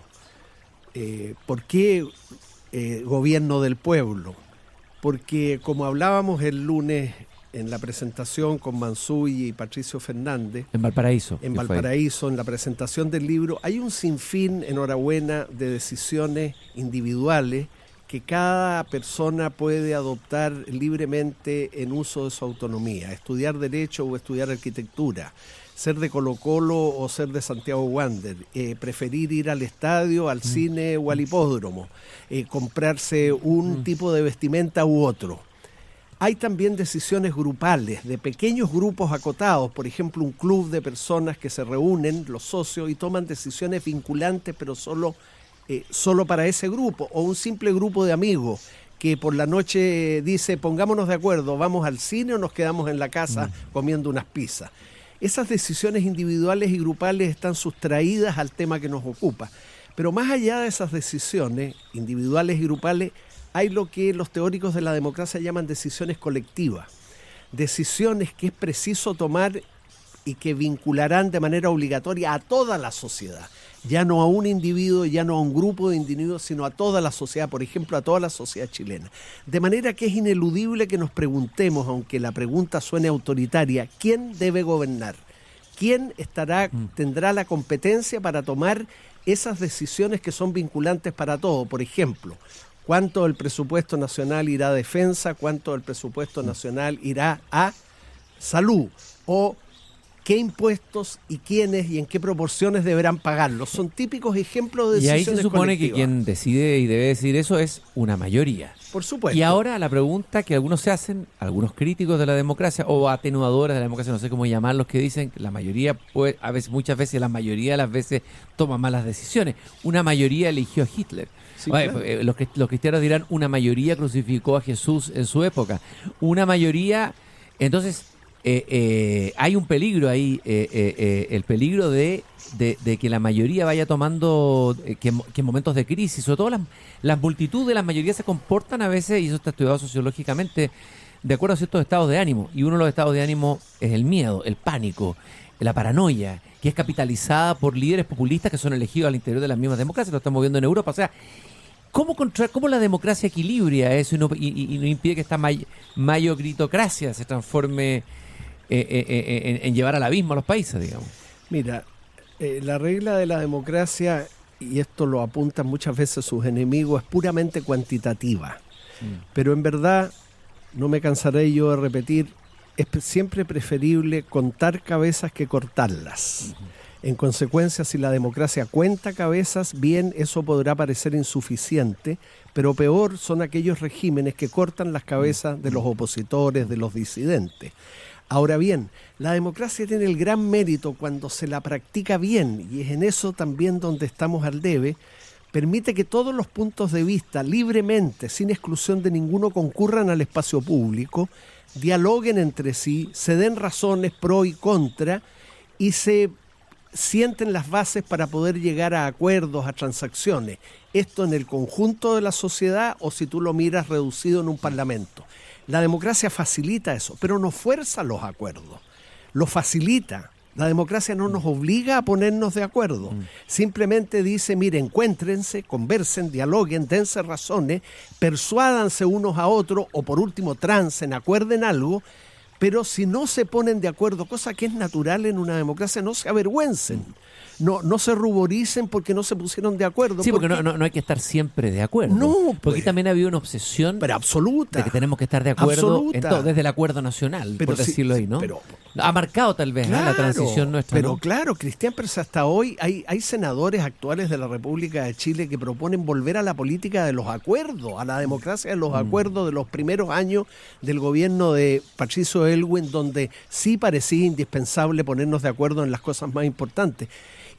¿Por qué gobierno del pueblo? Porque como hablábamos el lunes en la presentación con Mansuy y Patricio Fernández, en Valparaíso, en la presentación del libro, hay un sinfín, enhorabuena, de decisiones individuales que cada persona puede adoptar libremente en uso de su autonomía, estudiar Derecho o estudiar Arquitectura, ser de Colo-Colo o ser de Santiago Wander, preferir ir al estadio, al cine o al hipódromo, comprarse un tipo de vestimenta u otro. Hay también decisiones grupales, de pequeños grupos acotados, por ejemplo, un club de personas que se reúnen, los socios, y toman decisiones vinculantes, pero solo para ese grupo, o un simple grupo de amigos que por la noche dice, pongámonos de acuerdo, vamos al cine o nos quedamos en la casa comiendo unas pizzas. Esas decisiones individuales y grupales están sustraídas al tema que nos ocupa. Pero más allá de esas decisiones individuales y grupales, hay lo que los teóricos de la democracia llaman decisiones colectivas. Decisiones que es preciso tomar y que vincularán de manera obligatoria a toda la sociedad. Ya no a un individuo, ya no a un grupo de individuos, sino a toda la sociedad, por ejemplo, a toda la sociedad chilena. De manera que es ineludible que nos preguntemos, aunque la pregunta suene autoritaria, ¿quién debe gobernar? ¿Quién tendrá la competencia para tomar esas decisiones que son vinculantes para todo? Por ejemplo, ¿cuánto del presupuesto nacional irá a defensa? ¿Cuánto del presupuesto nacional irá a salud? ¿O qué impuestos y quiénes y en qué proporciones deberán pagarlos? Son típicos ejemplos de decisiones colectivas. Y ahí se supone que quien decide y debe decidir eso es una mayoría. Por supuesto. Y ahora la pregunta que algunos se hacen, algunos críticos de la democracia o atenuadores de la democracia, no sé cómo llamarlos, que dicen que la mayoría, pues, muchas veces la mayoría de las veces toma malas decisiones. Una mayoría eligió a Hitler. Sí, Oye, claro. los cristianos dirán, una mayoría crucificó a Jesús en su época. Una mayoría, entonces hay un peligro ahí, el peligro de que la mayoría vaya tomando, que en momentos de crisis, sobre todo las multitudes de las mayorías se comportan a veces, y eso está estudiado sociológicamente, de acuerdo a ciertos estados de ánimo. Y uno de los estados de ánimo es el miedo, el pánico, la paranoia, que es capitalizada por líderes populistas que son elegidos al interior de las mismas democracias. Lo estamos viendo en Europa. O sea, ¿cómo la democracia equilibra eso y no impide que esta mayogritocracia se transforme en llevar al abismo a los países, digamos? Mira, la regla de la democracia, y esto lo apuntan muchas veces sus enemigos, es puramente cuantitativa. Pero en verdad, no me cansaré yo de repetir, es siempre preferible contar cabezas que cortarlas. En consecuencia, si la democracia cuenta cabezas, bien, eso podrá parecer insuficiente, pero peor son aquellos regímenes que cortan las cabezas de los opositores, de los disidentes. Ahora bien, la democracia tiene el gran mérito cuando se la practica bien, y es en eso también donde estamos al debe. Permite que todos los puntos de vista libremente, sin exclusión de ninguno, concurran al espacio público, dialoguen entre sí, se den razones pro y contra y se sienten las bases para poder llegar a acuerdos, a transacciones. Esto en el conjunto de la sociedad o si tú lo miras reducido en un parlamento. La democracia facilita eso, pero no fuerza los acuerdos, lo facilita. La democracia no nos obliga a ponernos de acuerdo, simplemente dice, mire, encuéntrense, conversen, dialoguen, dense razones, persuádanse unos a otros o por último trancen, acuerden algo, pero si no se ponen de acuerdo, cosa que es natural en una democracia, no se avergüencen. No se ruboricen porque no se pusieron de acuerdo. Sí, porque no hay que estar siempre de acuerdo. No, porque pues, también ha habido una obsesión, pero absoluta, de que tenemos que estar de acuerdo absoluta, en todo, desde el acuerdo nacional, pero por decirlo ahí, ¿no? Pero, ha marcado tal vez, claro, la transición nuestra. Pero ¿no? claro, Cristian, pero hasta hoy hay senadores actuales de la República de Chile que proponen volver a la política de los acuerdos, a la democracia de los acuerdos de los primeros años del gobierno de Patricio Aylwin, donde sí parecía indispensable ponernos de acuerdo en las cosas más importantes.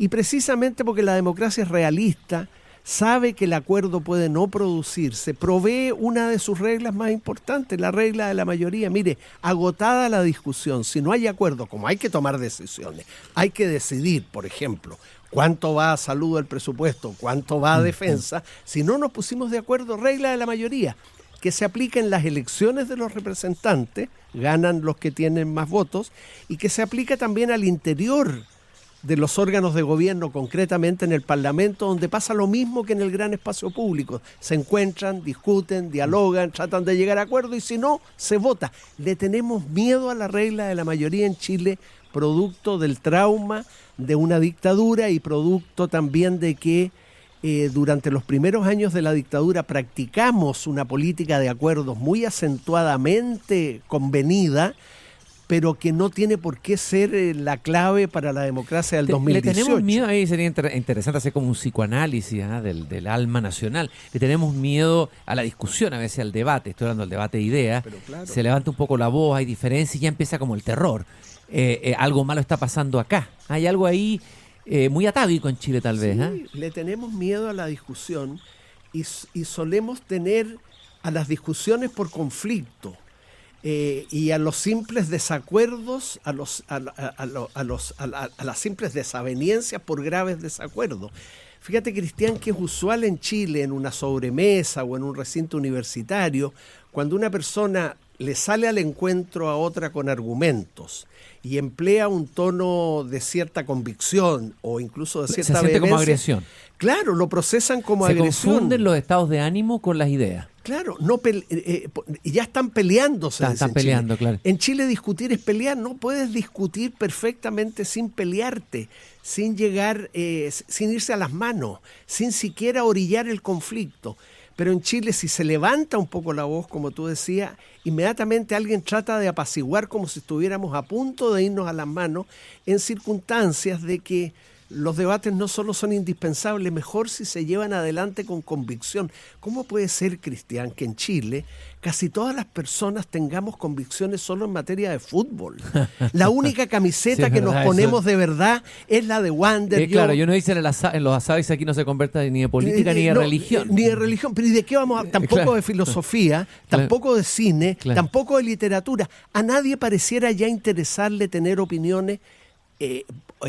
Y precisamente porque la democracia es realista, sabe que el acuerdo puede no producirse, provee una de sus reglas más importantes, la regla de la mayoría. Mire, agotada la discusión, si no hay acuerdo, como hay que tomar decisiones, hay que decidir, por ejemplo, cuánto va a salud el presupuesto, cuánto va a defensa, si no nos pusimos de acuerdo, regla de la mayoría, que se aplica en las elecciones de los representantes, ganan los que tienen más votos, y que se aplica también al interior de los órganos de gobierno, concretamente en el Parlamento, donde pasa lo mismo que en el gran espacio público. Se encuentran, discuten, dialogan, tratan de llegar a acuerdo y si no, se vota. Le tenemos miedo a la regla de la mayoría en Chile, producto del trauma de una dictadura y producto también de que durante los primeros años de la dictadura practicamos una política de acuerdos muy acentuadamente convenida, pero que no tiene por qué ser la clave para la democracia del 2018. Le tenemos miedo, ahí sería interesante hacer como un psicoanálisis del alma nacional. Le tenemos miedo a la discusión, a veces al debate, estoy hablando del debate de ideas. Pero claro. Se levanta un poco la voz, hay diferencias y ya empieza como el terror. Algo malo está pasando acá. Hay algo ahí muy atávico en Chile tal vez. Le tenemos miedo a la discusión y solemos tener a las discusiones por conflicto. Y a los simples desacuerdos, a las simples desavenencias por graves desacuerdos. Fíjate, Cristian, que es usual en Chile, en una sobremesa o en un recinto universitario, cuando una persona le sale al encuentro a otra con argumentos y emplea un tono de cierta convicción o incluso de cierta se siente vehemencia, como agresión. Claro, lo procesan como se agresión. Se confunden los estados de ánimo con las ideas. Claro, ya están peleándose. Están peleando, Chile. claro. En Chile discutir es pelear. No puedes discutir perfectamente sin pelearte, sin llegar, sin irse a las manos, sin siquiera orillar el conflicto. Pero en Chile, si se levanta un poco la voz, como tú decías, inmediatamente alguien trata de apaciguar como si estuviéramos a punto de irnos a las manos en circunstancias de que los debates no solo son indispensables, mejor si se llevan adelante con convicción. ¿Cómo puede ser, Cristian, que en Chile casi todas las personas tengamos convicciones solo en materia de fútbol? La única camiseta sí, que verdad, nos ponemos de verdad es la de Wander. Claro, yo no dice en los asados aquí no se convierta ni de política ni de religión. Ni de religión, pero ¿y de qué vamos a hablar? Tampoco claro. De filosofía, tampoco de cine, tampoco de literatura. A nadie pareciera ya interesarle tener opiniones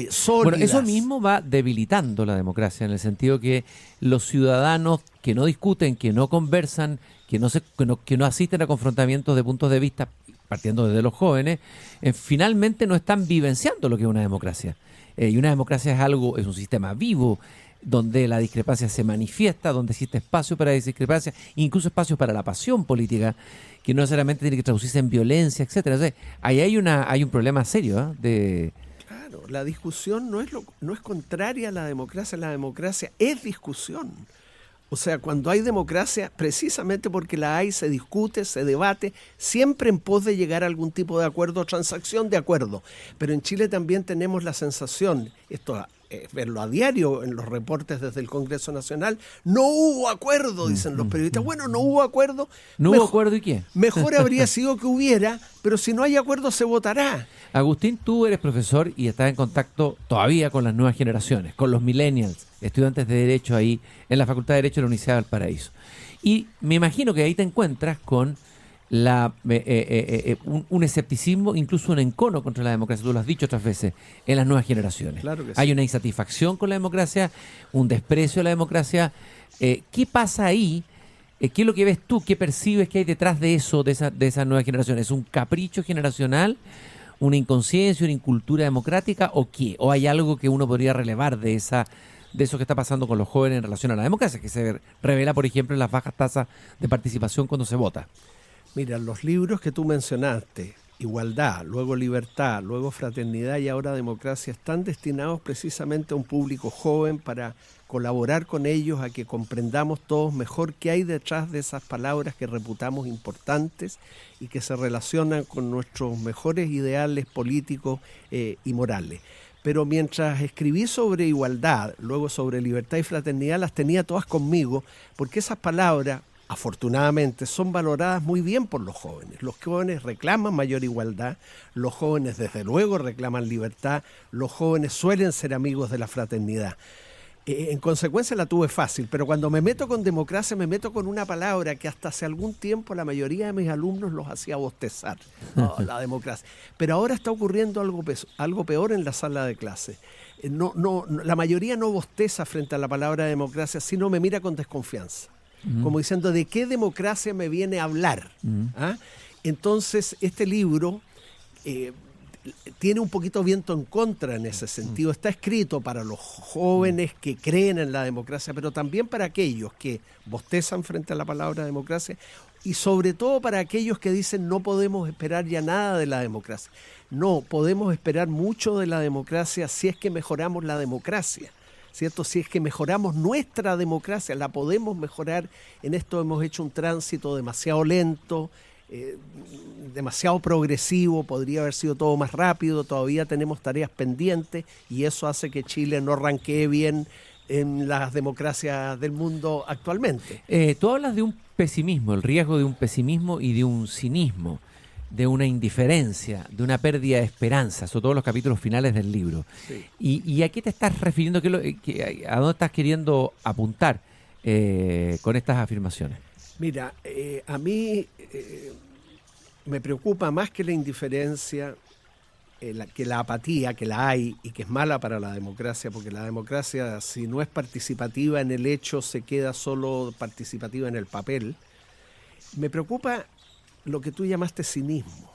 sólidas. Bueno, eso mismo va debilitando la democracia en el sentido que los ciudadanos que no discuten, que no conversan, que no asisten a confrontamientos de puntos de vista, partiendo desde los jóvenes, finalmente no están vivenciando lo que es una democracia. Y una democracia es un sistema vivo, donde la discrepancia se manifiesta, donde existe espacio para esa discrepancia, incluso espacio para la pasión política, que no necesariamente tiene que traducirse en violencia, etcétera. O sea, ahí hay un problema serio de... Claro, la discusión no es contraria a la democracia es discusión. O sea, cuando hay democracia, precisamente porque la hay, se discute, se debate, siempre en pos de llegar a algún tipo de acuerdo o transacción de acuerdo. Pero en Chile también tenemos la sensación, esto verlo a diario en los reportes desde el Congreso Nacional, no hubo acuerdo, dicen los periodistas. Bueno, no hubo acuerdo. ¿No hubo acuerdo y qué? Mejor habría sido que hubiera, pero si no hay acuerdo se votará. Agustín, tú eres profesor y estás en contacto todavía con las nuevas generaciones, con los millennials, estudiantes de Derecho ahí en la Facultad de Derecho de la Universidad de Valparaíso. Y me imagino que ahí te encuentras con un escepticismo, incluso un encono contra la democracia, tú lo has dicho otras veces, en las nuevas generaciones. Claro que sí. Hay una insatisfacción con la democracia, un desprecio a la democracia. ¿Qué pasa ahí? ¿Qué es lo que ves tú? ¿Qué percibes que hay detrás de eso, de esa nueva generación? ¿Es un capricho generacional? ¿Una inconsciencia, una incultura democrática o qué? ¿O hay algo que uno podría relevar de eso que está pasando con los jóvenes en relación a la democracia, que se revela, por ejemplo, en las bajas tasas de participación cuando se vota? Mira, los libros que tú mencionaste, Igualdad, luego Libertad, luego Fraternidad y ahora Democracia, están destinados precisamente a un público joven para colaborar con ellos a que comprendamos todos mejor qué hay detrás de esas palabras que reputamos importantes y que se relacionan con nuestros mejores ideales políticos y morales. Pero mientras escribí sobre igualdad, luego sobre libertad y fraternidad, las tenía todas conmigo, porque esas palabras, afortunadamente, son valoradas muy bien por los jóvenes. Los jóvenes reclaman mayor igualdad, los jóvenes desde luego reclaman libertad, los jóvenes suelen ser amigos de la fraternidad. En consecuencia la tuve fácil, pero cuando me meto con democracia me meto con una palabra que hasta hace algún tiempo la mayoría de mis alumnos los hacía bostezar. Oh, la democracia. Pero ahora está ocurriendo algo peor en la sala de clase. La mayoría no bosteza frente a la palabra democracia, sino me mira con desconfianza. Como diciendo, ¿de qué democracia me viene a hablar? ¿Ah? Entonces, este libro tiene un poquito viento en contra en ese sentido. Está escrito para los jóvenes que creen en la democracia, pero también para aquellos que bostezan frente a la palabra democracia y sobre todo para aquellos que dicen no podemos esperar ya nada de la democracia. No, podemos esperar mucho de la democracia si es que mejoramos la democracia. ¿Cierto? Si es que mejoramos nuestra democracia, la podemos mejorar. En esto hemos hecho un tránsito demasiado lento, demasiado progresivo, podría haber sido todo más rápido, todavía tenemos tareas pendientes y eso hace que Chile no ranquee bien en las democracias del mundo actualmente. Tú hablas de un pesimismo, el riesgo de un pesimismo y de un cinismo, de una indiferencia, de una pérdida de esperanza, sobre todo en los capítulos finales del libro. Sí. ¿Y a qué te estás refiriendo? ¿A dónde estás queriendo apuntar con estas afirmaciones? Mira, a mí me preocupa más que la indiferencia, que la apatía, que la hay y que es mala para la democracia, porque la democracia, si no es participativa en el hecho, se queda solo participativa en el papel. Me preocupa lo que tú llamaste cinismo.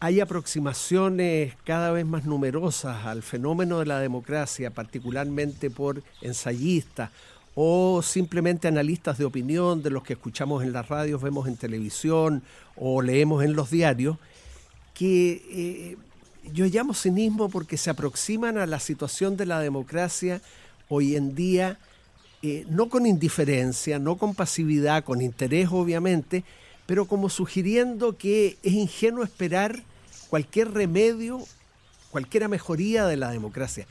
Hay aproximaciones cada vez más numerosas al fenómeno de la democracia, particularmente por ensayistas o simplemente analistas de opinión de los que escuchamos en las radios, vemos en televisión o leemos en los diarios, que yo llamo cinismo porque se aproximan a la situación de la democracia hoy en día, no con indiferencia, no con pasividad, con interés obviamente, pero como sugiriendo que es ingenuo esperar cualquier remedio, cualquier mejoría de la democracia.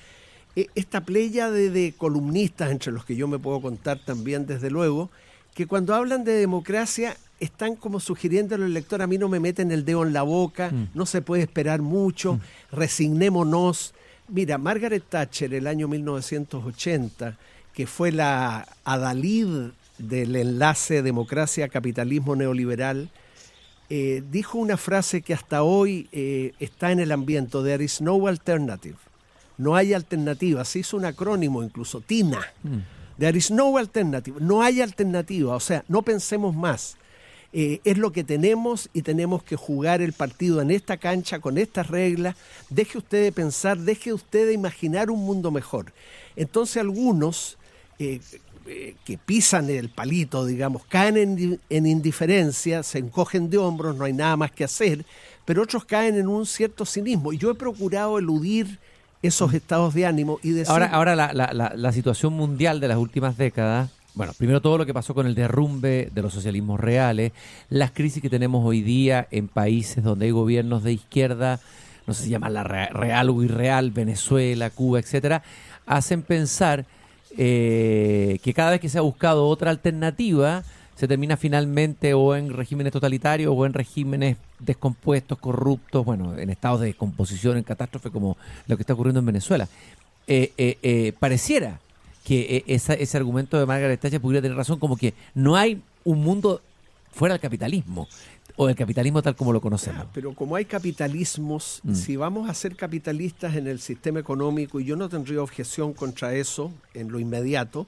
Esta pléyade de columnistas, entre los que yo me puedo contar también desde luego, que cuando hablan de democracia están como sugiriendo al lector, a mí no me meten el dedo en la boca, no se puede esperar mucho, resignémonos. Mira, Margaret Thatcher, el año 1980, que fue la adalid del enlace democracia-capitalismo neoliberal, dijo una frase que hasta hoy está en el ambiente: "There is no alternative". No hay alternativa. Se hizo un acrónimo incluso, TINA. There is no alternative. No hay alternativa. O sea, no pensemos más. Es lo que tenemos y tenemos que jugar el partido en esta cancha, con estas reglas. Deje usted de pensar, deje usted de imaginar un mundo mejor. Entonces algunos que pisan el palito, digamos, caen en indiferencia, se encogen de hombros, no hay nada más que hacer, pero otros caen en un cierto cinismo. Y yo he procurado eludir esos estados de ánimo y decir... Ahora la situación mundial de las últimas décadas, bueno, primero todo lo que pasó con el derrumbe de los socialismos reales, las crisis que tenemos hoy día en países donde hay gobiernos de izquierda, no sé si llaman real o irreal, Venezuela, Cuba, etcétera, hacen pensar que cada vez que se ha buscado otra alternativa, se termina finalmente o en regímenes totalitarios o en regímenes descompuestos, corruptos, bueno, en estados de descomposición, en catástrofe como lo que está ocurriendo en Venezuela. Pareciera que ese argumento de Margaret Thatcher pudiera tener razón, como que no hay un mundo fuera del capitalismo o del capitalismo tal como lo conocemos. Pero como hay capitalismos, si vamos a ser capitalistas en el sistema económico, y yo no tendría objeción contra eso en lo inmediato,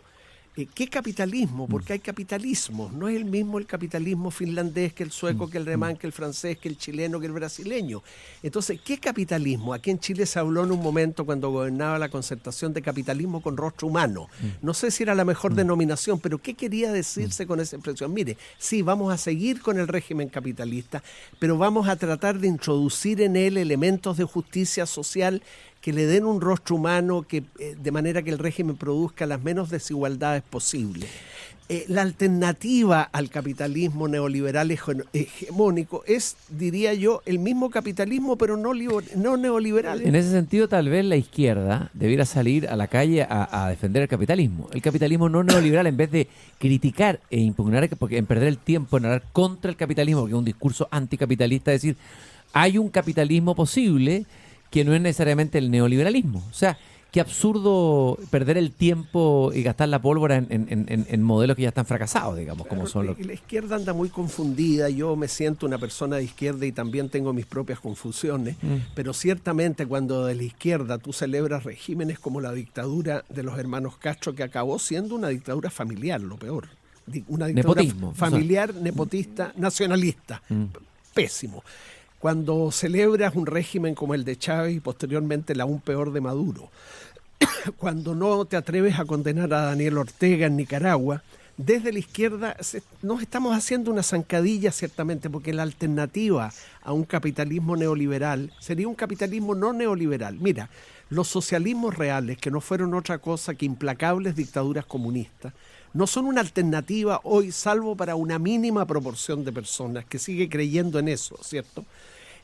¿qué capitalismo? Porque hay capitalismos. No es el mismo el capitalismo finlandés que el sueco, que el alemán, que el francés, que el chileno, que el brasileño. Entonces, ¿qué capitalismo? Aquí en Chile se habló en un momento cuando gobernaba la Concertación de capitalismo con rostro humano. No sé si era la mejor denominación, pero ¿qué quería decirse con esa expresión? Mire, sí, vamos a seguir con el régimen capitalista, pero vamos a tratar de introducir en él elementos de justicia social que le den un rostro humano, de manera que el régimen produzca las menos desigualdades posibles. La alternativa al capitalismo neoliberal hegemónico es, diría yo, el mismo capitalismo, pero no neoliberal. En ese sentido, tal vez la izquierda debiera salir a la calle a defender el capitalismo. El capitalismo no neoliberal, en vez de criticar e impugnar, porque en perder el tiempo en hablar contra el capitalismo, porque es un discurso anticapitalista, decir, hay un capitalismo posible que no es necesariamente el neoliberalismo. O sea, qué absurdo perder el tiempo y gastar la pólvora en modelos que ya están fracasados, digamos, claro, como son los... La izquierda anda muy confundida. Yo me siento una persona de izquierda y también tengo mis propias confusiones, pero ciertamente cuando de la izquierda tú celebras regímenes como la dictadura de los hermanos Castro, que acabó siendo una dictadura familiar, lo peor. Una dictadura familiar, nepotista, nacionalista. Pésimo. Cuando celebras un régimen como el de Chávez y posteriormente el aún peor de Maduro, cuando no te atreves a condenar a Daniel Ortega en Nicaragua, desde la izquierda nos estamos haciendo una zancadilla ciertamente, porque la alternativa a un capitalismo neoliberal sería un capitalismo no neoliberal. Mira, Los socialismos reales, que no fueron otra cosa que implacables dictaduras comunistas, no son una alternativa hoy, salvo para una mínima proporción de personas que sigue creyendo en eso, ¿cierto?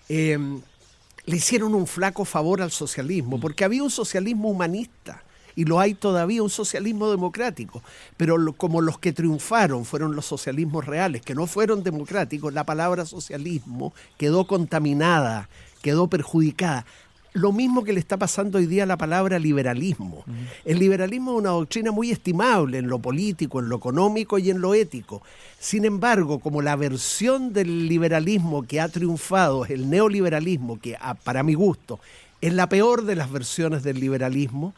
Le hicieron un flaco favor al socialismo, porque había un socialismo humanista, y lo hay todavía, un socialismo democrático, pero como los que triunfaron fueron los socialismos reales, que no fueron democráticos, la palabra socialismo quedó contaminada, quedó perjudicada. Lo mismo que le está pasando hoy día a la palabra liberalismo. El liberalismo es una doctrina muy estimable en lo político, en lo económico y en lo ético. Sin embargo, como la versión del liberalismo que ha triunfado es el neoliberalismo, que para mi gusto es la peor de las versiones del liberalismo,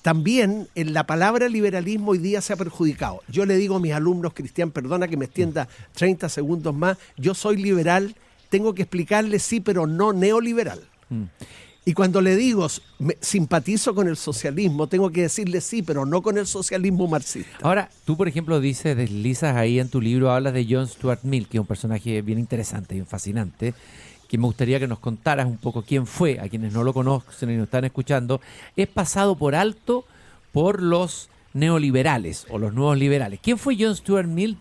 también en la palabra liberalismo hoy día se ha perjudicado. Yo le digo a mis alumnos, Cristian, perdona que me extienda 30 segundos más, yo soy liberal, tengo que explicarle sí, pero no neoliberal. Y cuando le digo simpatizo con el socialismo, tengo que decirle sí, pero no con el socialismo marxista. Ahora, tú, por ejemplo, deslizas ahí en tu libro, hablas de John Stuart Mill, que es un personaje bien interesante y fascinante, que me gustaría que nos contaras un poco quién fue, a quienes no lo conocen y nos están escuchando. Es pasado por alto por los neoliberales o los nuevos liberales. ¿Quién fue John Stuart Mill?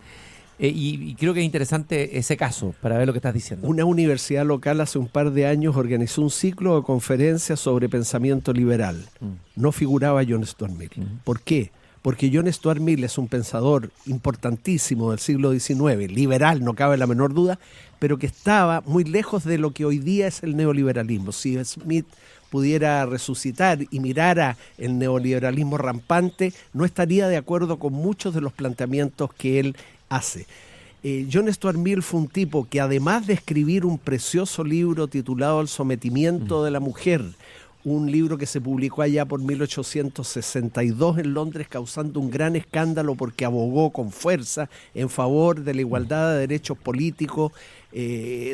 Y creo que es interesante ese caso para ver lo que estás diciendo. Una universidad local hace un par de años organizó un ciclo de conferencias sobre pensamiento liberal. No figuraba John Stuart Mill. ¿Por qué? Porque John Stuart Mill es un pensador importantísimo del siglo XIX, liberal, no cabe la menor duda, pero que estaba muy lejos de lo que hoy día es el neoliberalismo. Si Smith pudiera resucitar y mirara el neoliberalismo rampante, no estaría de acuerdo con muchos de los planteamientos que él hace. John Stuart Mill fue un tipo que, además de escribir un precioso libro titulado El sometimiento de la mujer, un libro que se publicó allá por 1862 en Londres, causando un gran escándalo porque abogó con fuerza en favor de la igualdad de derechos políticos,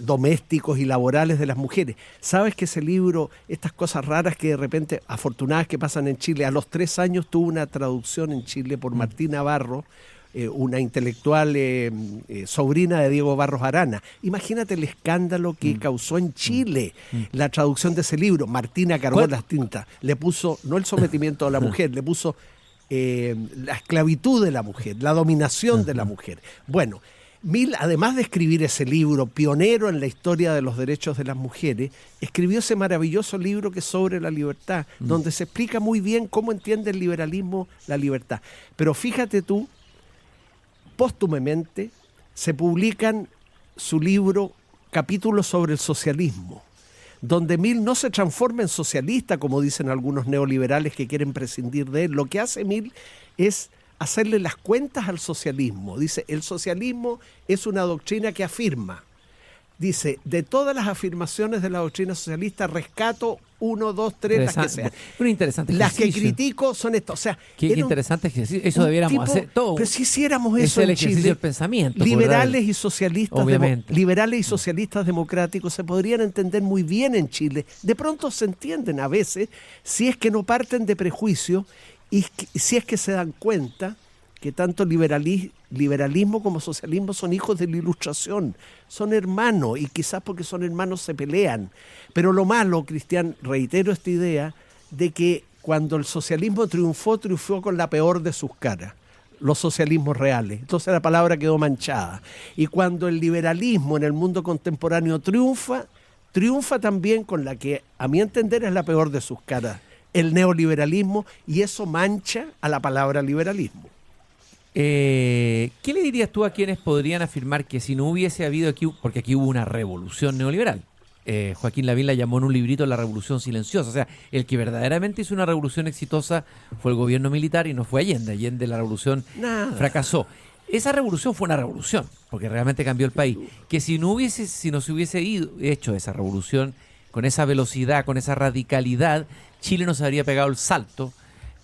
domésticos y laborales de las mujeres. ¿Sabes que ese libro, estas cosas raras que de repente, afortunadas que pasan en Chile, a los 3 años tuvo una traducción en Chile por Martín Navarro, una intelectual sobrina de Diego Barros Arana? Imagínate el escándalo que causó en Chile la traducción de ese libro. Martina cargó las tintas, le puso, no el sometimiento de la mujer, le puso la esclavitud de la mujer, la dominación de la mujer. Bueno, Mill, además de escribir ese libro, pionero en la historia de los derechos de las mujeres, escribió ese maravilloso libro que es sobre la libertad, donde se explica muy bien cómo entiende el liberalismo la libertad. Pero fíjate tú, póstumamente se publican su libro Capítulos sobre el socialismo, donde Mill no se transforma en socialista, como dicen algunos neoliberales que quieren prescindir de él. Lo que hace Mill es hacerle las cuentas al socialismo. Dice, el socialismo es una doctrina que afirma. Dice, de todas las afirmaciones de la doctrina socialista, rescato 1, 2, 3, las que sean. Un interesante las que ejercicio. critico son estas. O sea, qué interesante ejercicio. Eso debiéramos hacer todo. Pero si hiciéramos eso el en ejercicio Chile, del pensamiento. liberales y socialistas, obviamente. Liberales y socialistas democráticos se podrían entender muy bien en Chile. De pronto se entienden a veces si es que no parten de prejuicios y si es que se dan cuenta que tanto liberalismo como socialismo son hijos de la Ilustración, son hermanos, y quizás porque son hermanos se pelean. Pero lo malo, Cristian, reitero esta idea, de que cuando el socialismo triunfó con la peor de sus caras, los socialismos reales. Entonces la palabra quedó manchada. Y cuando el liberalismo en el mundo contemporáneo triunfa también con la que, a mi entender, es la peor de sus caras, el neoliberalismo, y eso mancha a la palabra liberalismo. ¿Qué le dirías tú a quienes podrían afirmar que si no hubiese habido aquí, porque aquí hubo una revolución neoliberal? Joaquín Lavín la llamó en un librito la revolución silenciosa. O sea, el que verdaderamente hizo una revolución exitosa fue el gobierno militar y no fue Allende. Allende, la revolución fracasó. Esa revolución fue una revolución, porque realmente cambió el país. Que si no se hubiese hecho esa revolución con esa velocidad, con esa radicalidad, Chile no se habría pegado el salto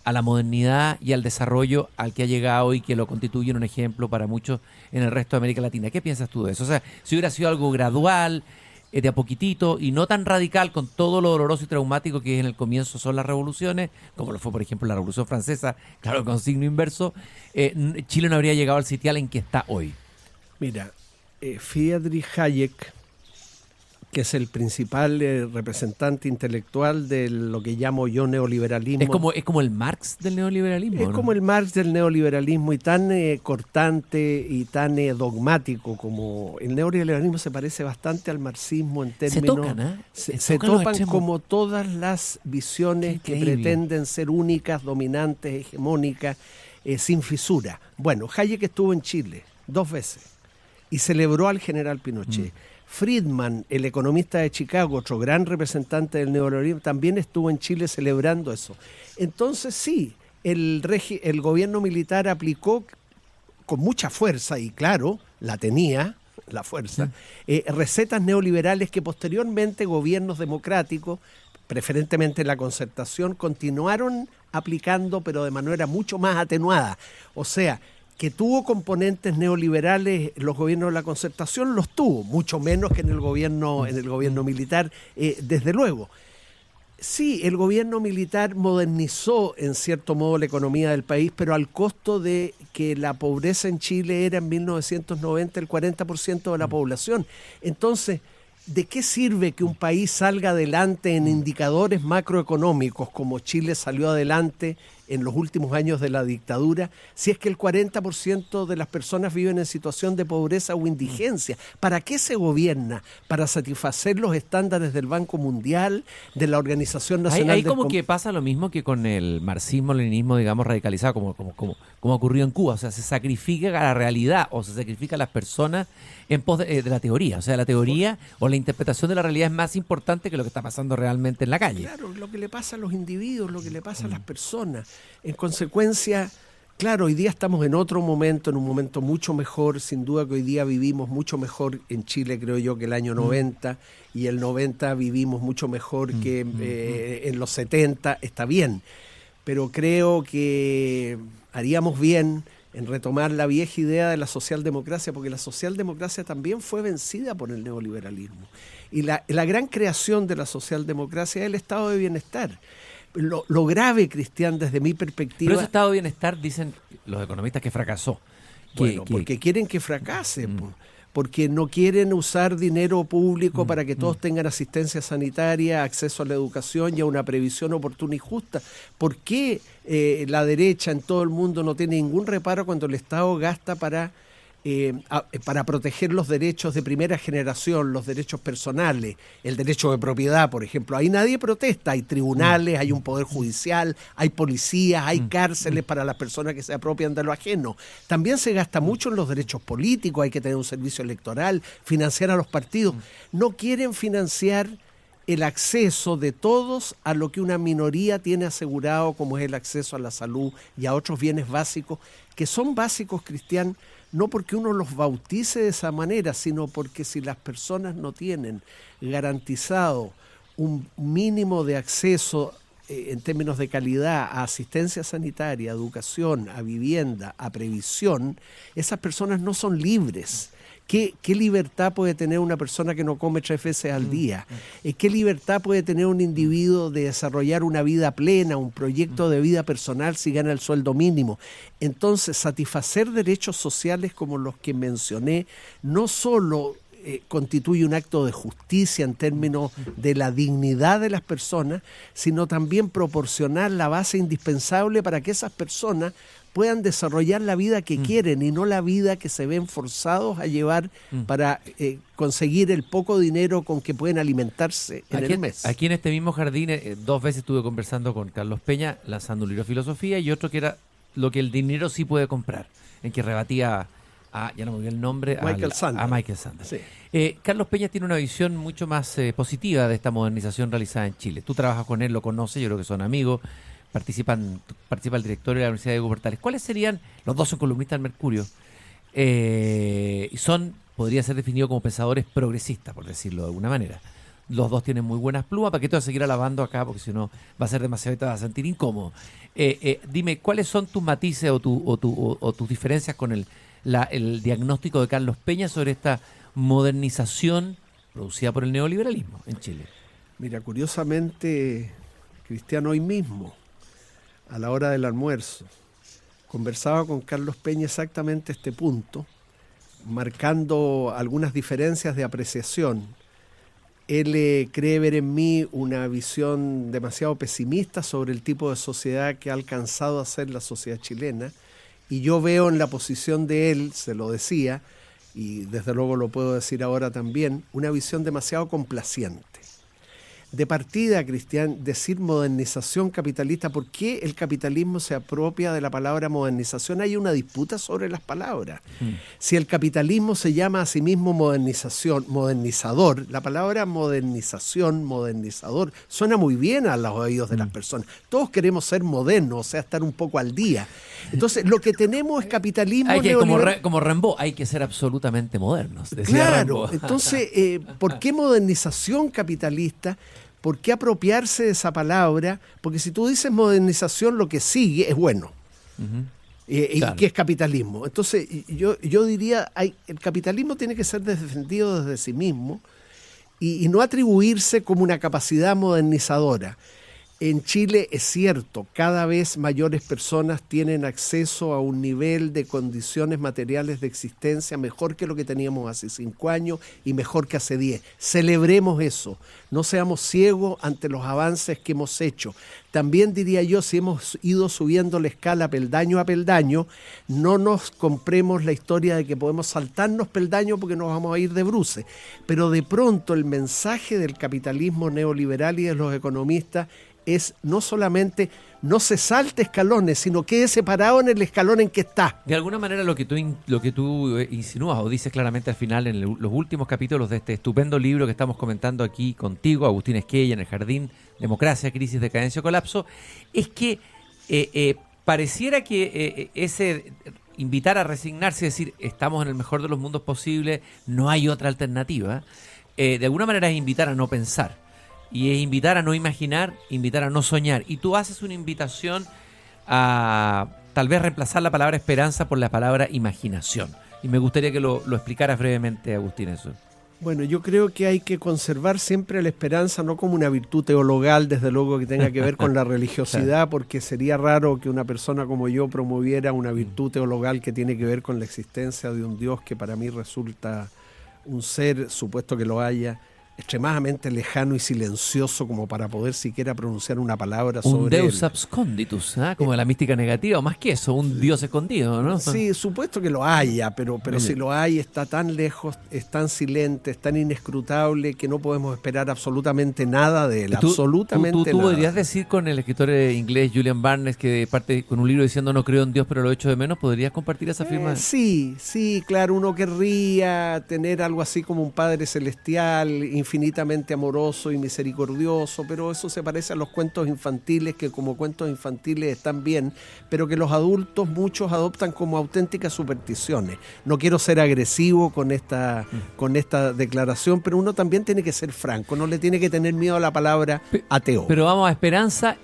a la modernidad y al desarrollo al que ha llegado y que lo constituye en un ejemplo para muchos en el resto de América Latina. ¿Qué piensas tú de eso? O sea, si hubiera sido algo gradual, de a poquitito y no tan radical con todo lo doloroso y traumático que en el comienzo son las revoluciones, como lo fue por ejemplo la Revolución Francesa, claro, con signo inverso, Chile no habría llegado al sitial en que está hoy. Mira, Friedrich Hayek que es el principal representante intelectual de lo que llamo yo neoliberalismo. Es como el Marx del neoliberalismo, Es ¿no? como el Marx del neoliberalismo, y tan cortante y tan dogmático como el neoliberalismo. Se parece bastante al marxismo en términos... Se tocan, ¿eh? Se tocan los topan extremos. como todas las visiones que Increíble. pretenden ser únicas, dominantes, hegemónicas, sin fisura. Bueno, Hayek estuvo en Chile 2 veces y celebró al general Pinochet. Friedman, el economista de Chicago, otro gran representante del neoliberalismo, también estuvo en Chile celebrando eso. Entonces sí, el gobierno militar aplicó con mucha fuerza, y claro, la tenía, la fuerza, recetas neoliberales que posteriormente gobiernos democráticos, preferentemente la Concertación, continuaron aplicando, pero de manera mucho más atenuada. O sea, que tuvo componentes neoliberales los gobiernos de la Concertación, los tuvo, mucho menos que en el gobierno militar, desde luego. Sí, el gobierno militar modernizó en cierto modo la economía del país, pero al costo de que la pobreza en Chile era en 1990 el 40% de la población. Entonces, ¿de qué sirve que un país salga adelante en indicadores macroeconómicos como Chile salió adelante en los últimos años de la dictadura, si es que el 40% de las personas viven en situación de pobreza o indigencia? ¿Para qué se gobierna? ¿Para satisfacer los estándares del Banco Mundial, de la Organización Nacional Ahí del como que pasa lo mismo que con el marxismo-leninismo, digamos, radicalizado, como ocurrió en Cuba. O sea, se sacrifica a la realidad o se sacrifica a las personas en pos de la teoría. O sea, la teoría o la interpretación de la realidad es más importante que lo que está pasando realmente en la calle. Claro, lo que le pasa a los individuos, lo que le pasa a las personas. En consecuencia, claro, hoy día estamos en otro momento, en un momento mucho mejor. Sin duda que hoy día vivimos mucho mejor en Chile, creo yo, que el año 90, y el 90 vivimos mucho mejor que en los 70, está bien. Pero creo que haríamos bien en retomar la vieja idea de la socialdemocracia, porque la socialdemocracia también fue vencida por el neoliberalismo. Y la gran creación de la socialdemocracia es el estado de bienestar. Lo grave, Cristian, desde mi perspectiva... Pero ese estado de bienestar, dicen los economistas, que fracasó. Porque quieren que fracase, porque no quieren usar dinero público para que todos tengan asistencia sanitaria, acceso a la educación y a una previsión oportuna y justa. ¿Por qué la derecha en todo el mundo no tiene ningún reparo cuando el Estado gasta para proteger los derechos de primera generación, los derechos personales, el derecho de propiedad, por ejemplo? Ahí nadie protesta, hay tribunales, hay un poder judicial, hay policías, hay cárceles para las personas que se apropian de lo ajeno. También se gasta mucho en los derechos políticos, hay que tener un servicio electoral, financiar a los partidos. No quieren financiar el acceso de todos a lo que una minoría tiene asegurado, como es el acceso a la salud y a otros bienes básicos, que son básicos, Cristian, no porque uno los bautice de esa manera, sino porque si las personas no tienen garantizado un mínimo de acceso en términos de calidad a asistencia sanitaria, a educación, a vivienda, a previsión, esas personas no son libres. ¿Qué libertad puede tener una persona que no come 3 veces al día? ¿Qué libertad puede tener un individuo de desarrollar una vida plena, un proyecto de vida personal si gana el sueldo mínimo? Entonces, satisfacer derechos sociales como los que mencioné no solo constituye un acto de justicia en términos de la dignidad de las personas, sino también proporcionar la base indispensable para que esas personas puedan desarrollar la vida que quieren y no la vida que se ven forzados a llevar para conseguir el poco dinero con que pueden alimentarse en el mes. Aquí en este mismo jardín 2 veces estuve conversando con Carlos Peña, lanzando un libro de filosofía, y otro que era lo que el dinero sí puede comprar, en que rebatía ya no me olvidé el nombre, a Michael Sandel. Sí. Carlos Peña tiene una visión mucho más positiva de esta modernización realizada en Chile. Tú trabajas con él, lo conoces, yo creo que son amigos. Participa el directorio de la Universidad de Hugo Portales. ¿Cuáles serían? Los dos son columnistas del Mercurio. Y podría ser definido como pensadores progresistas, por decirlo de alguna manera. Los dos tienen muy buenas plumas. ¿Para qué te vas a seguir alabando acá? Porque si no va a ser demasiado y te vas a sentir incómodo. Dime, ¿cuáles son tus matices o tus diferencias con el diagnóstico de Carlos Peña sobre esta modernización producida por el neoliberalismo en Chile? Mira, curiosamente, Cristiano, hoy mismo, a la hora del almuerzo, conversaba con Carlos Peña exactamente este punto, marcando algunas diferencias de apreciación. Él cree ver en mí una visión demasiado pesimista sobre el tipo de sociedad que ha alcanzado a ser la sociedad chilena, y yo veo en la posición de él, se lo decía, y desde luego lo puedo decir ahora también, una visión demasiado complaciente. De partida, Cristian, decir modernización capitalista, ¿por qué el capitalismo se apropia de la palabra modernización? Hay una disputa sobre las palabras. Si el capitalismo se llama a sí mismo modernización, modernizador, la palabra modernización, modernizador, suena muy bien a los oídos de las personas. Todos queremos ser modernos, o sea, estar un poco al día. Entonces, lo que tenemos es capitalismo neoliberal. Como Rimbaud, hay que ser absolutamente modernos, decía Claro, Rimbaud. entonces, ¿por qué modernización capitalista? ¿Por qué apropiarse de esa palabra? Porque si tú dices modernización, lo que sigue es bueno. Y Claro. que es capitalismo. Entonces, yo diría, el capitalismo tiene que ser defendido desde sí mismo y no atribuirse como una capacidad modernizadora. En Chile es cierto, cada vez mayores personas tienen acceso a un nivel de condiciones materiales de existencia mejor que lo que teníamos hace 5 años y mejor que hace 10. Celebremos eso, no seamos ciegos ante los avances que hemos hecho. También diría yo, si hemos ido subiendo la escala peldaño a peldaño, no nos compremos la historia de que podemos saltarnos peldaños porque nos vamos a ir de bruces. Pero de pronto el mensaje del capitalismo neoliberal y de los economistas es no solamente no se salte escalones, sino quede separado en el escalón en que está. De alguna manera lo que tú insinúas o dices claramente al final en los últimos capítulos de este estupendo libro que estamos comentando aquí contigo, Agustín Esquella, en el Jardín, Democracia, Crisis, Decadencia, Colapso, es que pareciera que ese invitar a resignarse y decir estamos en el mejor de los mundos posibles, no hay otra alternativa, de alguna manera es invitar a no pensar. Y es invitar a no imaginar, invitar a no soñar. Y tú haces una invitación a tal vez reemplazar la palabra esperanza por la palabra imaginación. Y me gustaría que lo explicaras brevemente, Agustín, eso. Bueno, yo creo que hay que conservar siempre la esperanza, no como una virtud teologal, desde luego que tenga que ver con la religiosidad, porque sería raro que una persona como yo promoviera una virtud teologal que tiene que ver con la existencia de un Dios que para mí resulta un ser, supuesto que lo haya, extremadamente lejano y silencioso como para poder siquiera pronunciar una palabra sobre un Deus él. absconditus, como de la mística negativa, o más que eso, un Dios escondido, ¿no? Sí, supuesto que lo haya, pero si lo hay está tan lejos, es tan silente, es tan inescrutable que no podemos esperar absolutamente nada de él, absolutamente tú nada. podrías decir con el escritor inglés Julian Barnes, que parte con un libro diciendo no creo en Dios pero lo echo de menos, ¿podrías compartir esa firma? Sí, claro, uno querría tener algo así como un Padre Celestial, infinitamente amoroso y misericordioso, pero eso se parece a los cuentos infantiles, que como cuentos infantiles están bien, pero que los adultos muchos adoptan como auténticas supersticiones. No quiero ser agresivo con esta declaración, pero uno también tiene que ser franco, no le tiene que tener miedo a la palabra ateo. Pero vamos a esperanza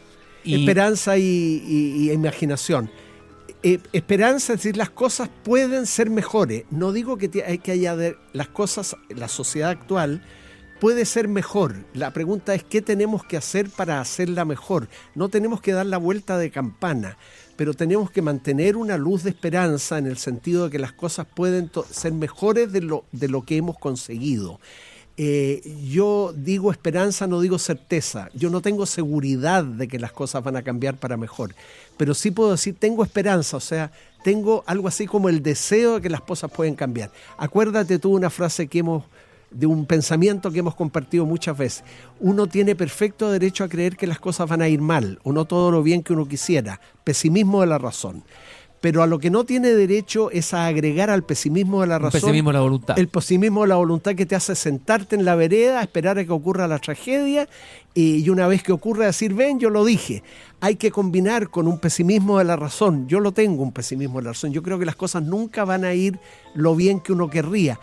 y imaginación. Esperanza, es decir, las cosas pueden ser mejores. No digo que haya las cosas, la sociedad actual puede ser mejor. La pregunta es ¿qué tenemos que hacer para hacerla mejor? No tenemos que dar la vuelta de campana, pero tenemos que mantener una luz de esperanza en el sentido de que las cosas pueden ser mejores de lo que hemos conseguido. Yo digo esperanza, no digo certeza. Yo no tengo seguridad de que las cosas van a cambiar para mejor, pero sí puedo decir tengo esperanza, o sea, tengo algo así como el deseo de que las cosas pueden cambiar. Acuérdate tú una frase de un pensamiento que hemos compartido muchas veces. Uno tiene perfecto derecho a creer que las cosas van a ir mal o no todo lo bien que uno quisiera. Pesimismo de la razón. Pero a lo que no tiene derecho es a agregar al pesimismo de la razón. Pesimismo de la voluntad. El pesimismo de la voluntad que te hace sentarte en la vereda, esperar a que ocurra la tragedia y una vez que ocurra decir, ven, yo lo dije. Hay que combinar con un pesimismo de la razón. Yo lo tengo, un pesimismo de la razón. Yo creo que las cosas nunca van a ir lo bien que uno querría.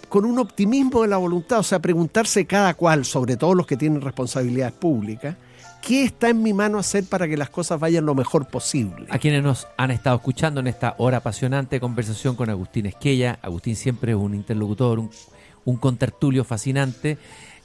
Con un optimismo de la voluntad, o sea, preguntarse cada cual, sobre todo los que tienen responsabilidades públicas, ¿qué está en mi mano hacer para que las cosas vayan lo mejor posible? A quienes nos han estado escuchando en esta hora apasionante de conversación con Agustín Esquella. Agustín siempre es un interlocutor, un contertulio fascinante,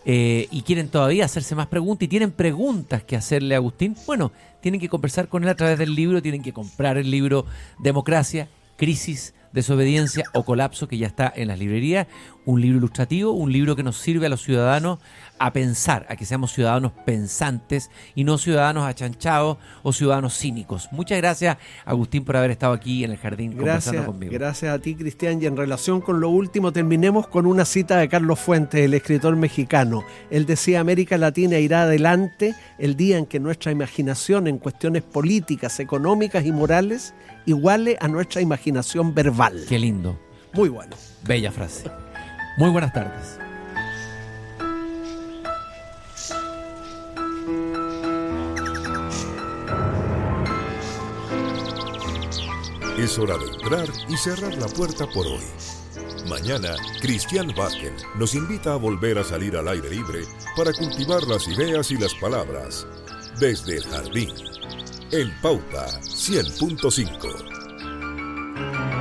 y quieren todavía hacerse más preguntas y tienen preguntas que hacerle a Agustín. Bueno, tienen que conversar con él a través del libro, tienen que comprar el libro Democracia, Crisis, Desobediencia o Colapso, que ya está en las librerías, un libro ilustrativo, un libro que nos sirve a los ciudadanos a pensar, a que seamos ciudadanos pensantes y no ciudadanos achanchados o ciudadanos cínicos. Muchas gracias, Agustín, por haber estado aquí en el jardín conversando conmigo. Gracias a ti, Cristian. Y en relación con lo último, terminemos con una cita de Carlos Fuentes, el escritor mexicano. Él decía: América Latina irá adelante el día en que nuestra imaginación en cuestiones políticas, económicas y morales iguale a nuestra imaginación verbal. Qué lindo. Muy bueno. Bella frase. Muy buenas tardes. Es hora de entrar y cerrar la puerta por hoy. Mañana, Christian Barken nos invita a volver a salir al aire libre para cultivar las ideas y las palabras desde el jardín, en Pauta 100.5.